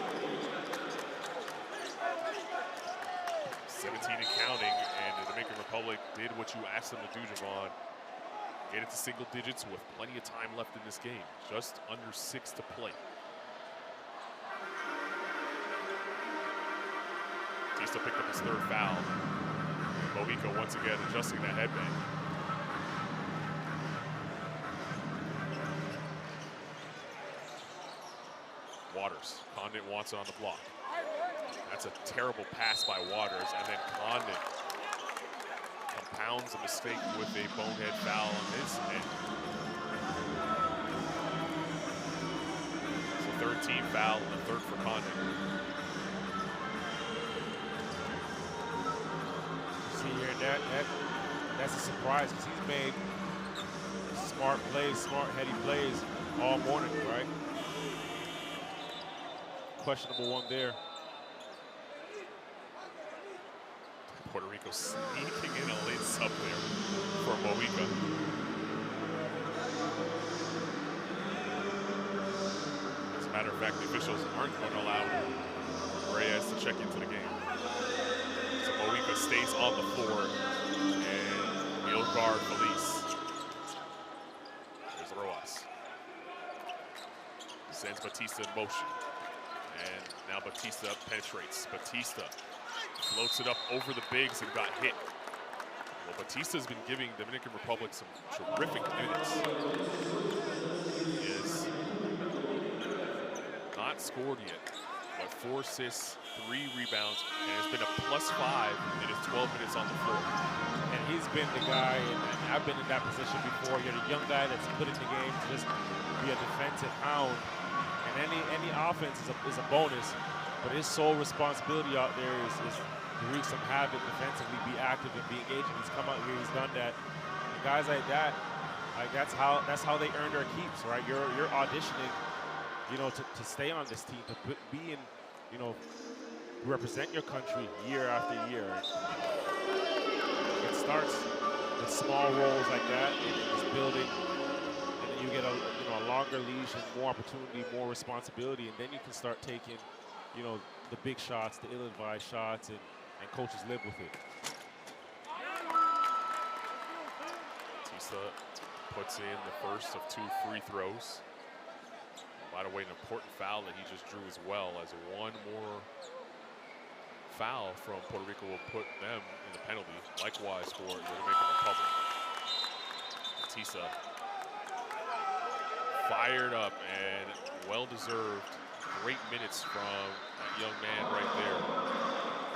17 and counting, and the Dominican Republic did what you asked them to do, Javon. Get it to single digits with plenty of time left in this game. Just under 6 to play. Batista picked up his third foul. Mojica once again adjusting that headband. Waters, Condit wants it on the block. That's a terrible pass by Waters, and then Condit compounds the mistake with a bonehead foul on his end. It's a third team foul and a third for Condit. See here, that's a surprise because he's made smart plays, smart heady plays all morning, right? Questionable one there. Puerto Rico sneaking in a late sub there for Mojica. As a matter of fact, the officials aren't going to allow Reyes to check into the game. So Mojica stays on the floor, and he'll guard Feliz. There's Rojas. Sends Batista in motion. And now Batista penetrates. Batista floats it up over the bigs and got hit. Well, Batista's been giving Dominican Republic some terrific minutes. He has not scored yet, but 4 assists, 3 rebounds, and has been a +5 in his 12 minutes on the floor. And he's been the guy, and I've been in that position before. You're the young guy that's put in the game to just be a defensive hound. And any offense is a bonus, but his sole responsibility out there is wreak some havoc defensively, be active and be engaged. He's come out here, he's done that. And guys like that, that's how they earn their keeps, right? You're auditioning, you know, to stay on this team, to be in, you know, represent your country year after year. It starts with small roles like that, and it's building, and then you get a longer leash and more opportunity, more responsibility, and then you can start taking, you know, the big shots, the ill-advised shots, and coaches live with it. Tisa puts in the first of 2 free throws. By the way, an important foul that he just drew as well, as one more foul from Puerto Rico will put them in the penalty. Likewise for the Dominican Republic. Tisa fired up and well-deserved. Great minutes from that young man right there.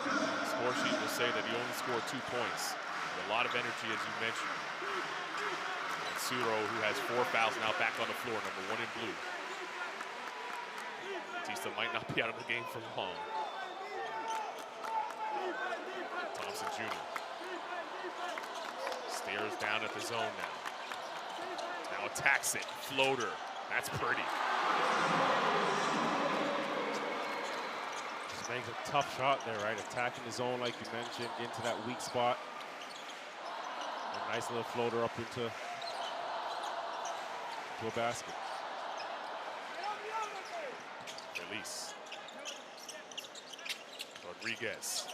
The score sheet will say that he only scored 2 points. A lot of energy, as you mentioned. And Suro, who has 4 fouls now, back on the floor, number 1 in blue. Tisa might not be out of the game for long. Thompson Jr. stares down at the zone now. Now attacks it. Floater. That's pretty. Just makes a tough shot there, right? Attacking the zone like you mentioned, into that weak spot. A nice little floater up into a basket. Release. Rodriguez.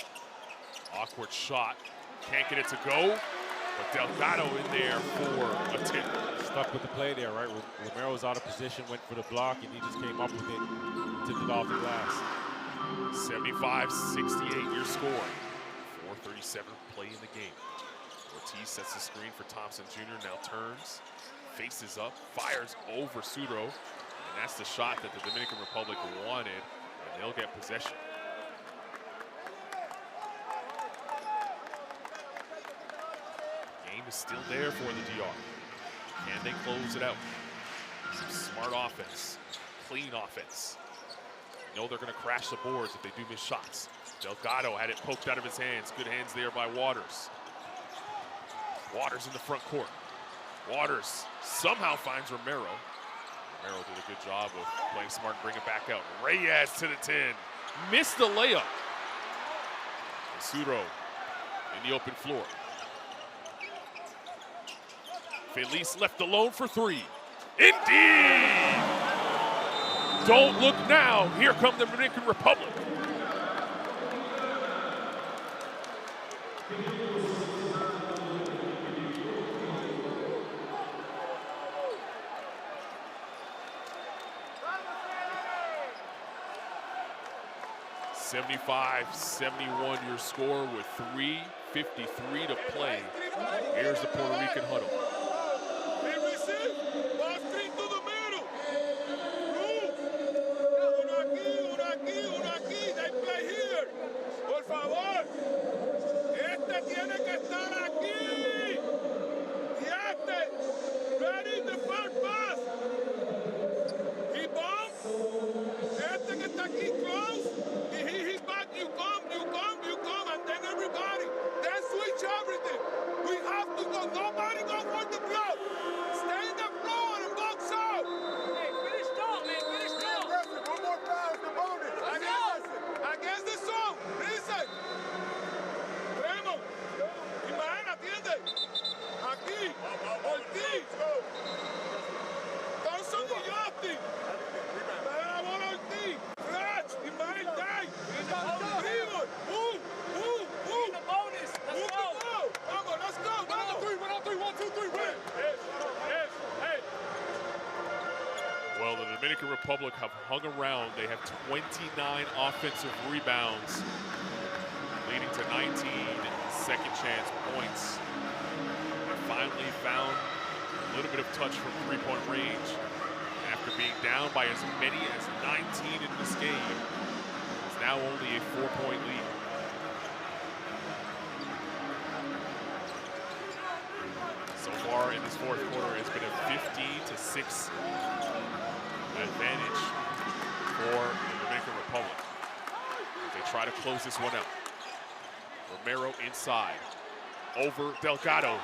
Awkward shot. Can't get it to go. But Delgado in there for a tip. Stuck with the play there, right? Romero was out of position, went for the block, and he just came up with it, tipped it off the glass. 75-68 your score. 4:37 play in the game. Ortiz sets the screen for Thompson Jr. Now turns, faces up, fires over Suro. And that's the shot that the Dominican Republic wanted, and they'll get possession. Game is still there for the DR. Can they close it out? Some smart offense, clean offense. You know they're going to crash the boards if they do miss shots. Delgado had it poked out of his hands. Good hands there by Waters. Waters in the front court. Waters somehow finds Romero. Romero did a good job of playing smart and bring it back out. Reyes to the 10. Missed the layup. And Suro in the open floor. Feliz left alone for 3. Indeed! Don't look now. Here come the Dominican Republic. (75-71) your score with 3:53 to play. Here's the Puerto Rican huddle. Well, the Dominican Republic have hung around. They have 29 offensive rebounds, leading to 19 second chance points. They finally found a little bit of touch from three-point range after being down by as many as 19 in this game. It's now only a 4-point lead. So far in this fourth quarter, it's been a 15-6 advantage for the Dominican Republic. They try to close this one out. Romero inside. Over Delgado.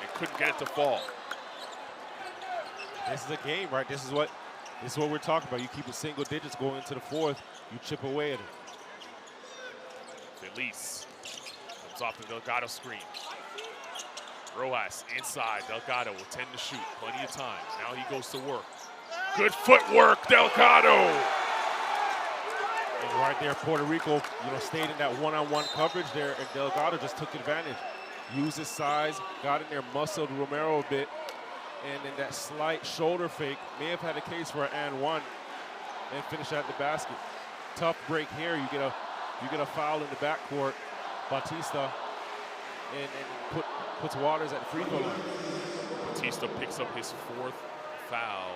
And couldn't get it to fall. This is a game, right? This is what we're talking about. You keep it single digits going into the fourth. You chip away at it. Feliz comes off the Delgado screen. Rojas inside. Delgado will tend to shoot. Plenty of time. Now he goes to work. Good footwork, Delgado. And right there, Puerto Rico, stayed in that one-on-one coverage there, and Delgado just took advantage. Used his size, got in there, muscled Romero a bit, and then that slight shoulder fake may have had a case for an and one, and finish at the basket. Tough break here. You get a foul in the backcourt. Bautista and puts Waters at the free throw line. Bautista picks up his 4th foul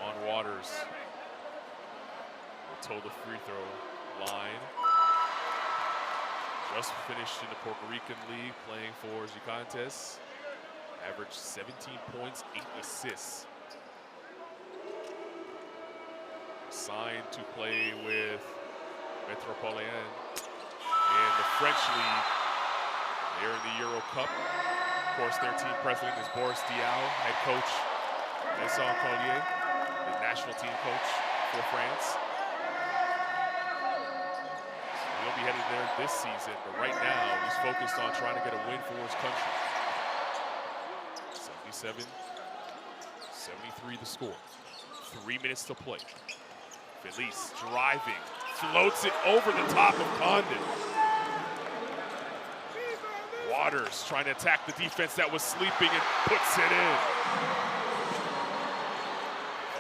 on Waters. We'll toe the free throw line. Just finished in the Puerto Rican League playing for Gigantes. Averaged 17 points, 8 assists. Signed to play with Metropolitan in the French League. They're in the Euro Cup. Of course, their team president is Boris Diaw, head coach Vincent Collier, the national team coach for France. He'll be headed there this season, but right now he's focused on trying to get a win for his country. 77-73 the score. 3 minutes to play. Feliz driving, floats it over the top of Condon. Waters trying to attack the defense that was sleeping and puts it in.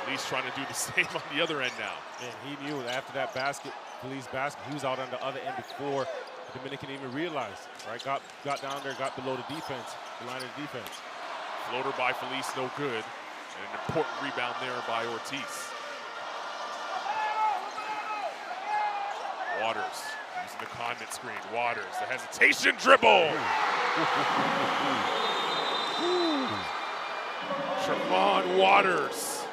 Feliz trying to do the same on the other end now. And he knew after that basket, Feliz basket, he was out on the other end before the Dominican even realized, right? Got down there, got below the defense, the line of the defense. Floater by Feliz, no good. And an important rebound there by Ortiz. Waters using the Condon screen. Waters, the hesitation dribble. Tremont Waters,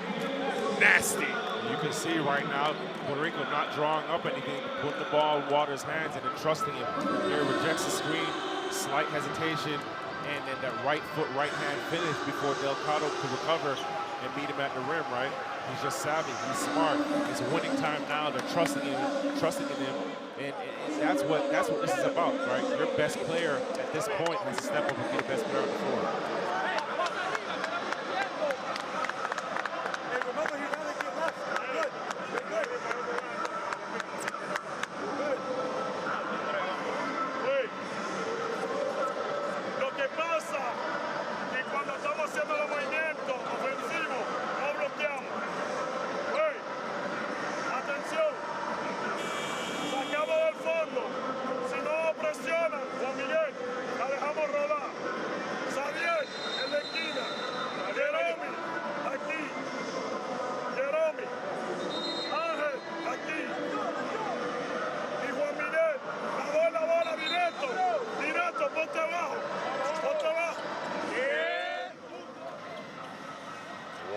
nasty. You can see right now, Puerto Rico not drawing up anything, putting the ball in Waters' hands and then trusting him. Here rejects the screen, slight hesitation, and then that right foot, right hand finish before Delgado could recover and meet him at the rim, right? He's just savvy, he's smart. It's winning time now, they're trusting in him, and that's what this is about, right? Your best player at this point has to step up and be the best player on the floor.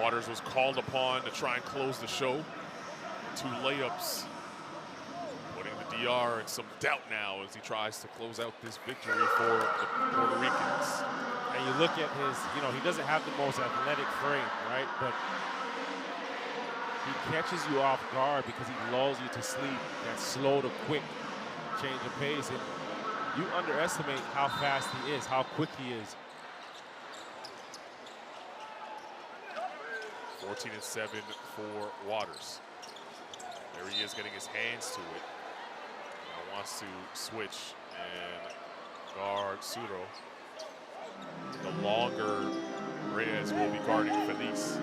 Waters was called upon to try and close the show. 2 layups, putting the DR in some doubt now as he tries to close out this victory for the Puerto Ricans. And you look at his, he doesn't have the most athletic frame, right? But he catches you off guard because he lulls you to sleep. That slow to quick change of pace. And you underestimate how fast he is, how quick he is. 14-7 for Waters. There he is getting his hands to it. Now wants to switch and guard Sudo. The longer Reyes will be guarding Feliz.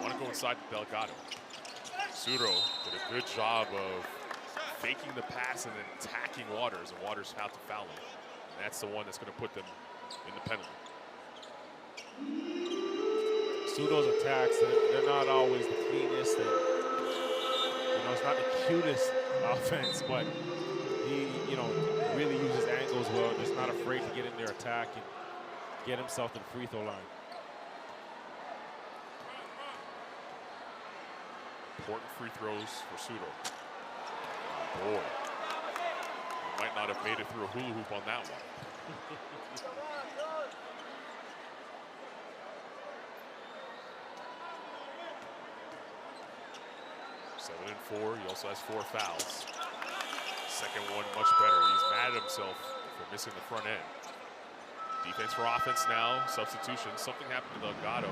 Want to go inside to Delgado. Sudo did a good job of faking the pass and then attacking Waters, and Waters had to foul him. And that's the one that's going to put them in the penalty. Sudo's attacks, they're not always the cleanest, and it's not the cutest offense, but he, really uses angles well, just not afraid to get in their attack and get himself to the free throw line. Important free throws for Sudo. Boy. Might not have made it through a hula hoop on that one. 7-4. He also has 4 fouls. Second one much better. He's mad at himself for missing the front end. Defense for offense now. Substitution. Something happened to Delgado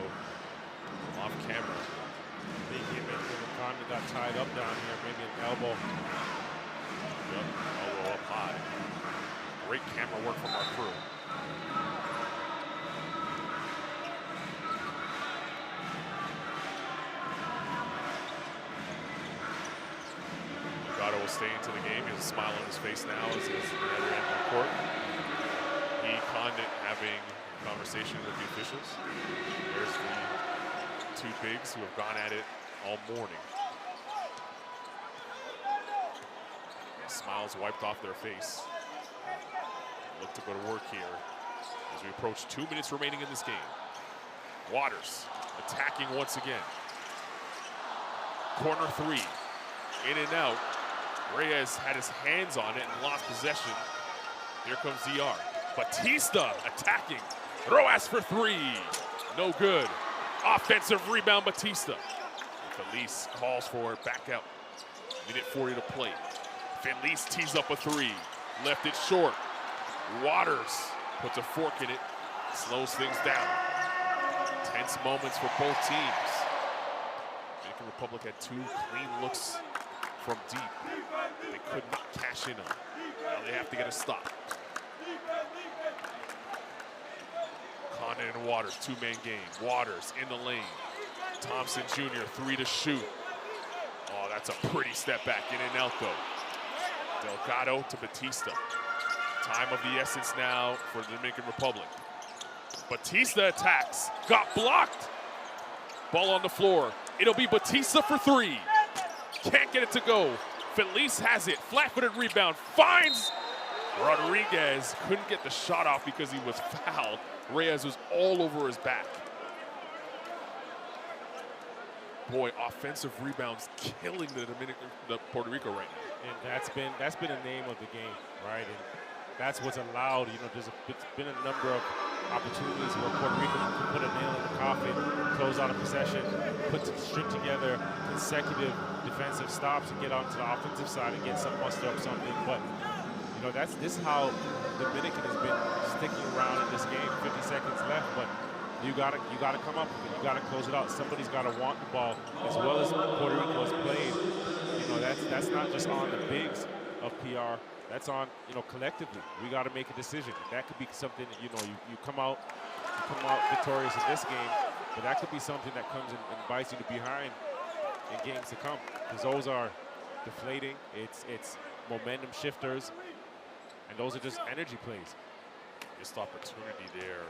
off camera. I think him and Wakanda got tied up down here. Maybe an elbow. Yep, elbow up high. Great camera work from our crew. Delgado will stay into the game. He has a smile on his face now as he's at the other end of the court. He, Condit having a conversation with the officials. There's the 2 bigs who have gone at it all morning. Smiles wiped off their face. Look to go to work here as we approach 2 minutes remaining in this game. Waters attacking once again. Corner 3, in and out. Reyes had his hands on it and lost possession. Here comes DR. Batista attacking. Roas for 3. No good. Offensive rebound, Batista. Felice calls for it, back out. Minute 40 to play. Felice tees up a 3. Left it short. Waters puts a fork in it. Slows things down. Tense moments for both teams. Dominican Republic had 2 clean looks from deep. They could not cash in on. Now they have to get a stop. Condon and Waters, 2-man game. Waters in the lane. Thompson Jr., 3 to shoot. Oh, that's a pretty step back. In and out, though. Delgado to Batista. Time of the essence now for the Dominican Republic. Batista attacks. Got blocked. Ball on the floor. It'll be Batista for 3. Can't get it to go. Felice has it. Flat-footed rebound. Finds Rodriguez. Couldn't get the shot off because he was fouled. Reyes was all over his back. Boy, offensive rebounds killing the Puerto Rico right now. And that's been a name of the game, right? And that's what's allowed. You know, it's been a number of opportunities where Puerto Rico can put a nail in the coffin, close out a possession, string together consecutive defensive stops and get onto the offensive side and get some muster up something. But you know, this is how Dominican has been sticking around in this game. 50 seconds left, but you gotta come up with it. You gotta close it out. Somebody's gotta want the ball as well as Puerto Rico has played. You know, that's not just on the bigs of PR. That's on, you know, collectively. We got to make a decision. That could be something that, you know, you come out victorious in this game, but that could be something that comes and bites you to behind in games to come, because those are deflating. It's momentum shifters, and those are just energy plays. Missed opportunity there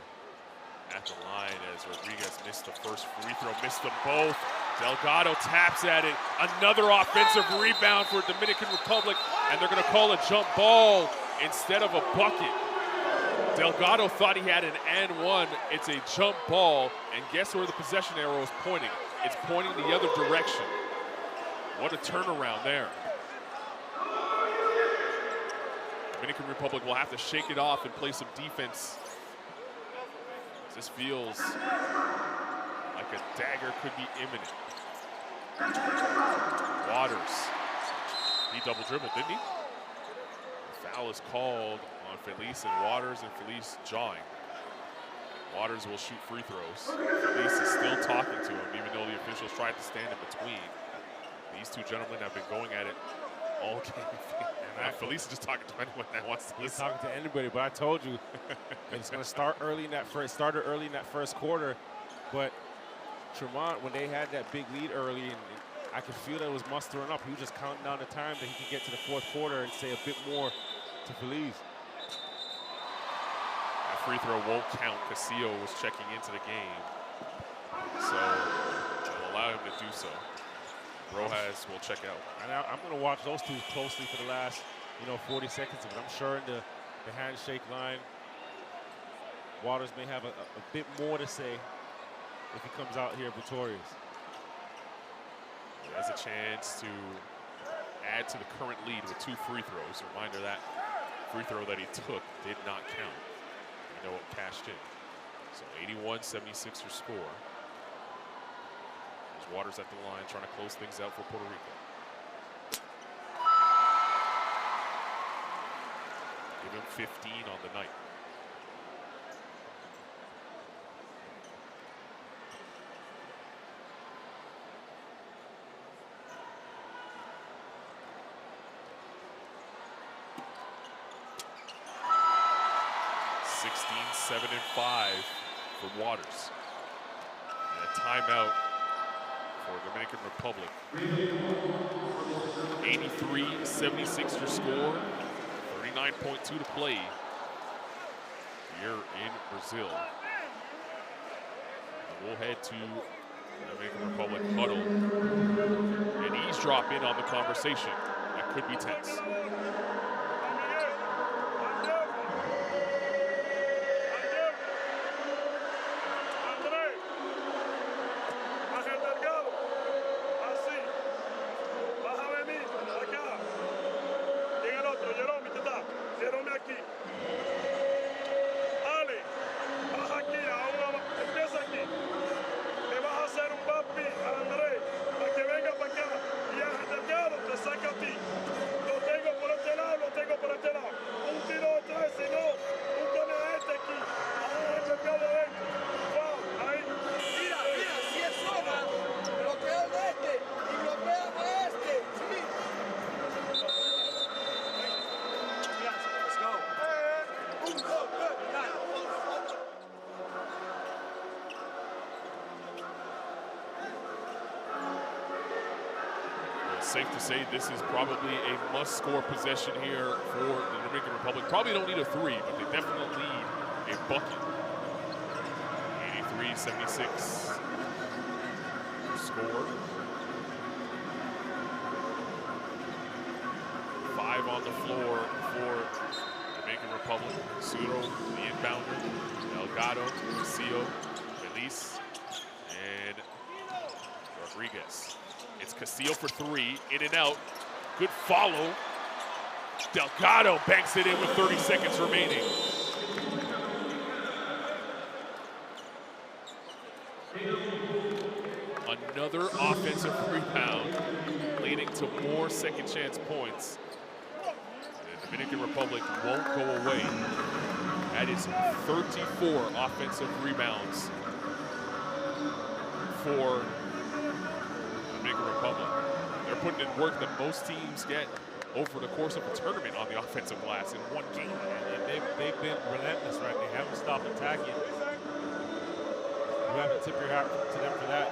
at the line as Rodriguez missed the first free throw, missed them both. Delgado taps at it. Another offensive rebound for Dominican Republic, and they're going to call a jump ball instead of a bucket. Delgado thought he had an and one. It's a jump ball, and guess where the possession arrow is pointing? It's pointing the other direction. What a turnaround there. Dominican Republic will have to shake it off and play some defense. This feels like a dagger could be imminent. Waters. He double dribbled, didn't he? The foul is called on Felice and Waters, and Felice jawing. Waters will shoot free throws. Felice is still talking to him, even though the officials tried to stand in between. These 2 gentlemen have been going at it all game. And Felice is just talking to anyone that wants to listen. He's talking to anybody, but I told you it's going to start early in that first quarter. But Tremont, when they had that big lead early, and I could feel that it was mustering up. He was just counting down the time that he could get to the 4th quarter and say a bit more to Felice. That free throw won't count. Castillo was checking into the game, so it'll allow him to do so. Rojas will check out. And I'm going to watch those 2 closely for the last, 40 seconds of it. I'm sure in the handshake line, Waters may have a bit more to say if he comes out here victorious. He has a chance to add to the current lead with 2 free throws. Reminder that free throw that he took did not count. You know it cashed in. So 81-76 your score. There's Waters at the line trying to close things out for Puerto Rico. Give him 15 on the night. $16, 7, and 5 for Waters. And a timeout for Dominican Republic. 83-76 your score. 39.2 to play here in Brazil. And we'll head to the Dominican Republic huddle and eavesdrop in on the conversation that could be tense. Safe to say this is probably a must-score possession here for the Dominican Republic. Probably don't need a three, but they definitely need a bucket. 83-76 score. 5 on the floor for Dominican Republic. Suro, the inbounder. Delgado, Castillo, Feliz, and Rodriguez. It's Castillo for 3, in and out. Good follow. Delgado banks it in with 30 seconds remaining. Another offensive rebound, leading to more second chance points. The Dominican Republic won't go away. That is 34 offensive rebounds for Dominican Republic. They're putting in work that most teams get over the course of a tournament on the offensive glass in one game. And they've been relentless, right? They haven't stopped attacking. You have to tip your hat to them for that.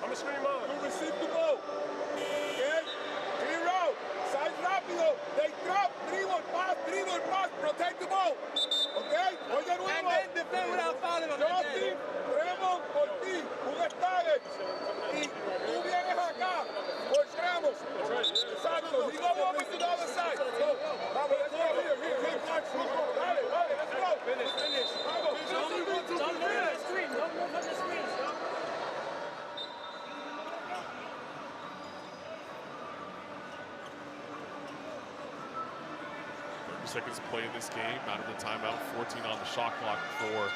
I'm a screen on. You receive the ball. Okay? Clear out. Side rápido. They drop. Dribble, pass. Protect the ball. Okay? Oye de nuevo. And then defend without fouling on the Justin, Tremont, por ti. Un target. Y tú vienes acá. Mostramos. Exacto. We go over to the other side. So, vamos, let's go. Here. Dale, let's go. Finish. Vamos. Don't move from the screen. Don't move from the screen. 30 seconds to play in this game. Out of the timeout, 14 on the shot clock for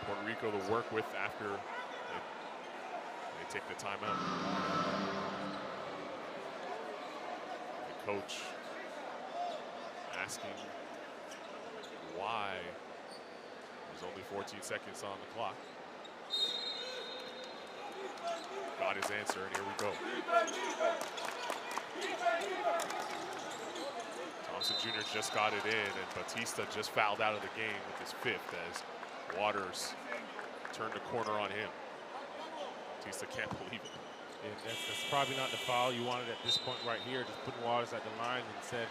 Puerto Rico to work with after they take the timeout. The coach asking why there's only 14 seconds on the clock. Got his answer, and here we go. Thompson Jr. just got it in, and Batista just fouled out of the game with his 5th as Waters turned the corner on him. Batista can't believe it. And that's probably not the foul you wanted at this point right here. Just putting Waters at the line and said,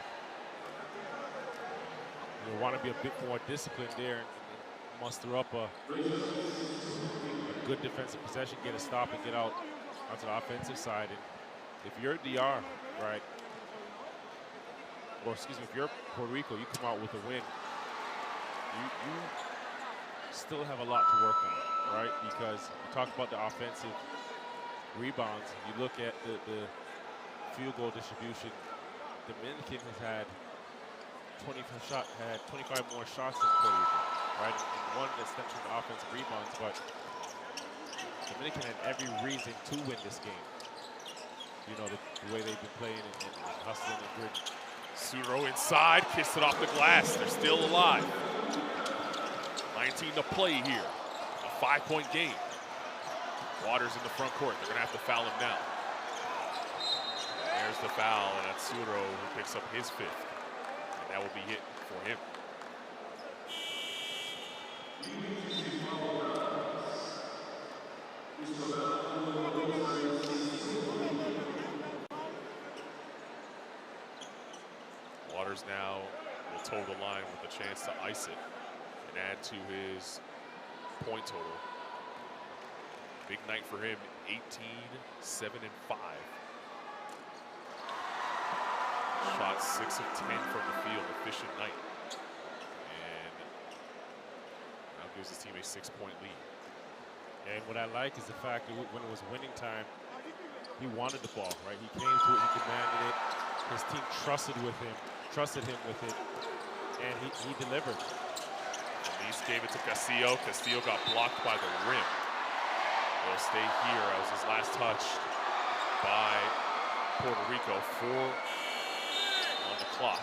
you want to be a bit more disciplined there and muster up a good defensive possession, get a stop, and get out onto the offensive side. And if you're DR, right, or excuse me, if you're Puerto Rico, you come out with a win. You still have a lot to work on, right? Because you talk about the offensive rebounds. You look at the field goal distribution. Dominican has had 25 more shots than Puerto Rico, right? And one that stems from the offensive rebounds, but Dominican had every reason to win this game. You know, the way they've been playing and hustling and gritting. Suro inside, kissed it off the glass. They're still alive. 19 to play here. A 5-point game. Waters in the front court. They're going to have to foul him now. There's the foul, and that's Suro who picks up his 5th. And that will be it for him. Waters now will toe the line with a chance to ice it and add to his point total. Big night for him, 18, 7, and 5. Shot 6 of 10 from the field, efficient night. And now gives his team a 6-point lead. And what I like is the fact that when it was winning time, he wanted the ball, right? He came to it, he demanded it. His team trusted him with it, and he delivered. Feliz gave it to Castillo. Castillo got blocked by the rim. He'll stay here as his last touch by Puerto Rico. 4 on the clock.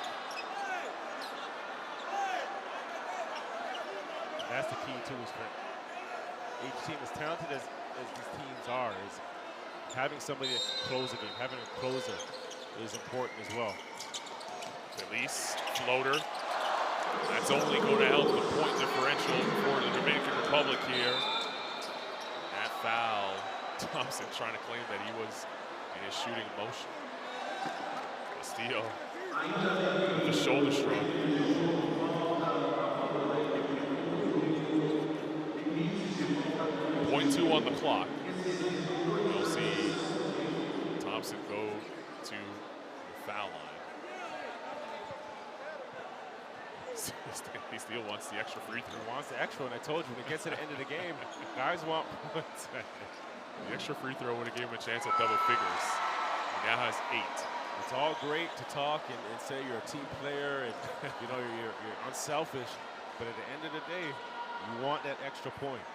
And that's the key too, is for each team, as talented as these teams are, is having somebody that can close a game. Having a closer is important as well. Feliz, floater. That's only going to help the point differential for the Dominican Republic here. That foul, Thompson trying to claim that he was in his shooting motion. Castillo with the shoulder shrug. .2 on the clock. We'll see Thompson go to the foul line. He still wants the extra free throw. He wants the extra, and I told you, when it gets to the end of the game, guys want points. The extra free throw would have given him a chance at double figures. He now has 8. It's all great to talk and say you're a team player and you know you're unselfish, but at the end of the day, you want that extra point.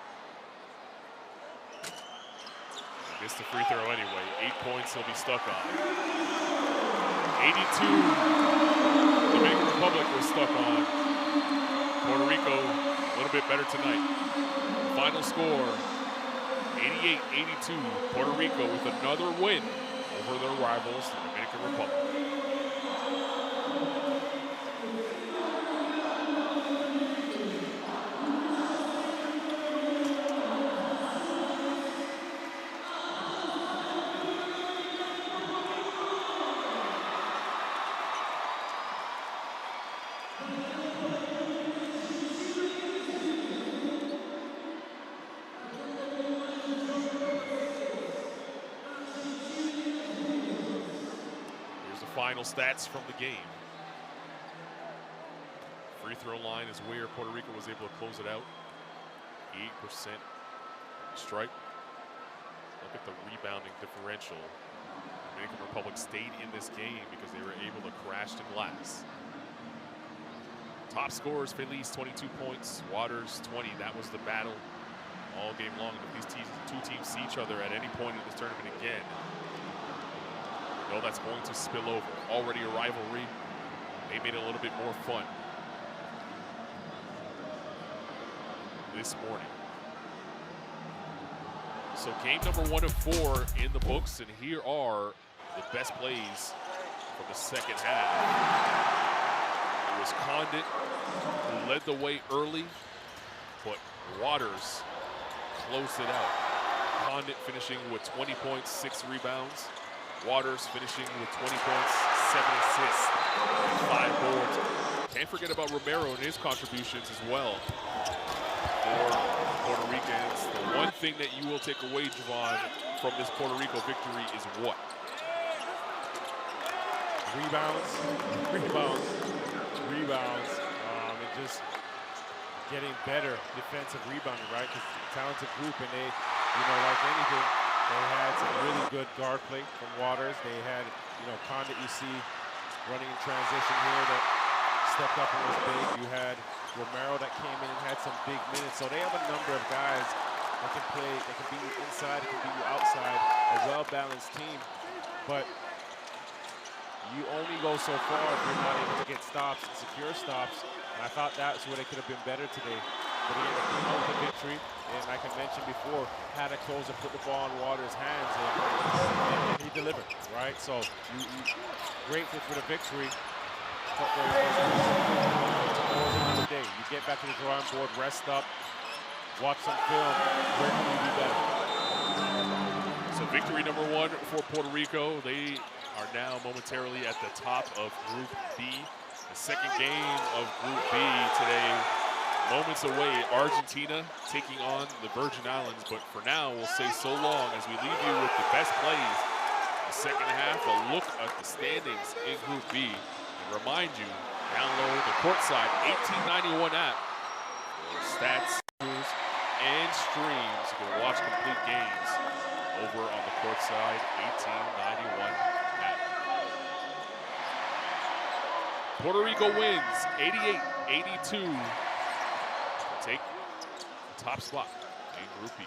He missed the free throw anyway. 8 points he'll be stuck on. 82. Dominican Republic was stuck on. Puerto Rico a little bit better tonight. Final score, 88-82. Puerto Rico with another win over their rivals, the Dominican Republic. Final stats from the game. Free throw line is where Puerto Rico was able to close it out. 8% strike. Look at the rebounding differential. Dominican Republic stayed in this game because they were able to crash the glass. Top scorers, Feliz 22 points, Waters 20. That was the battle all game long. If these two teams see each other at any point in this tournament again, no, that's going to spill over. Already a rivalry. They made it a little bit more fun this morning. So game number 1 of 4 in the books, and here are the best plays from the second half. It was Condit who led the way early, but Waters closed it out. Condit finishing with 20 points, 6 rebounds. Waters finishing with 20 points, 7 assists, and 5 boards. Can't forget about Romero and his contributions as well for Puerto Ricans. The one thing that you will take away, Javon, from this Puerto Rico victory is what? Rebounds. And just getting better defensive rebounding, right? Because talented group, and they, like anything, they had some really good guard play from Waters. They had, Condit, you see, running in transition here that stepped up and was big. You had Romero that came in and had some big minutes. So they have a number of guys that can play, that can beat you inside, that can beat you outside, a well-balanced team. But you only go so far if you're not able to get stops and secure stops. And I thought that's where they could have been better today. But again, they came out with the victory. And like I mentioned before, had a closer put the ball in Waters' hands, and he delivered, right? So you grateful for the victory. But there's day. You get back to the drawing board, rest up, watch some film. Where can you be better? So victory number 1 for Puerto Rico. They are now momentarily at the top of Group B. The second game of Group B today, moments away. Argentina taking on the Virgin Islands. But for now, we'll say so long as we leave you with the best plays. The second half, a look at the standings in Group B. And remind you, download the Courtside 1891 app for stats, news, and streams. You can watch complete games over on the Courtside 1891 app. Puerto Rico wins 88-82 to take the top spot in Group B.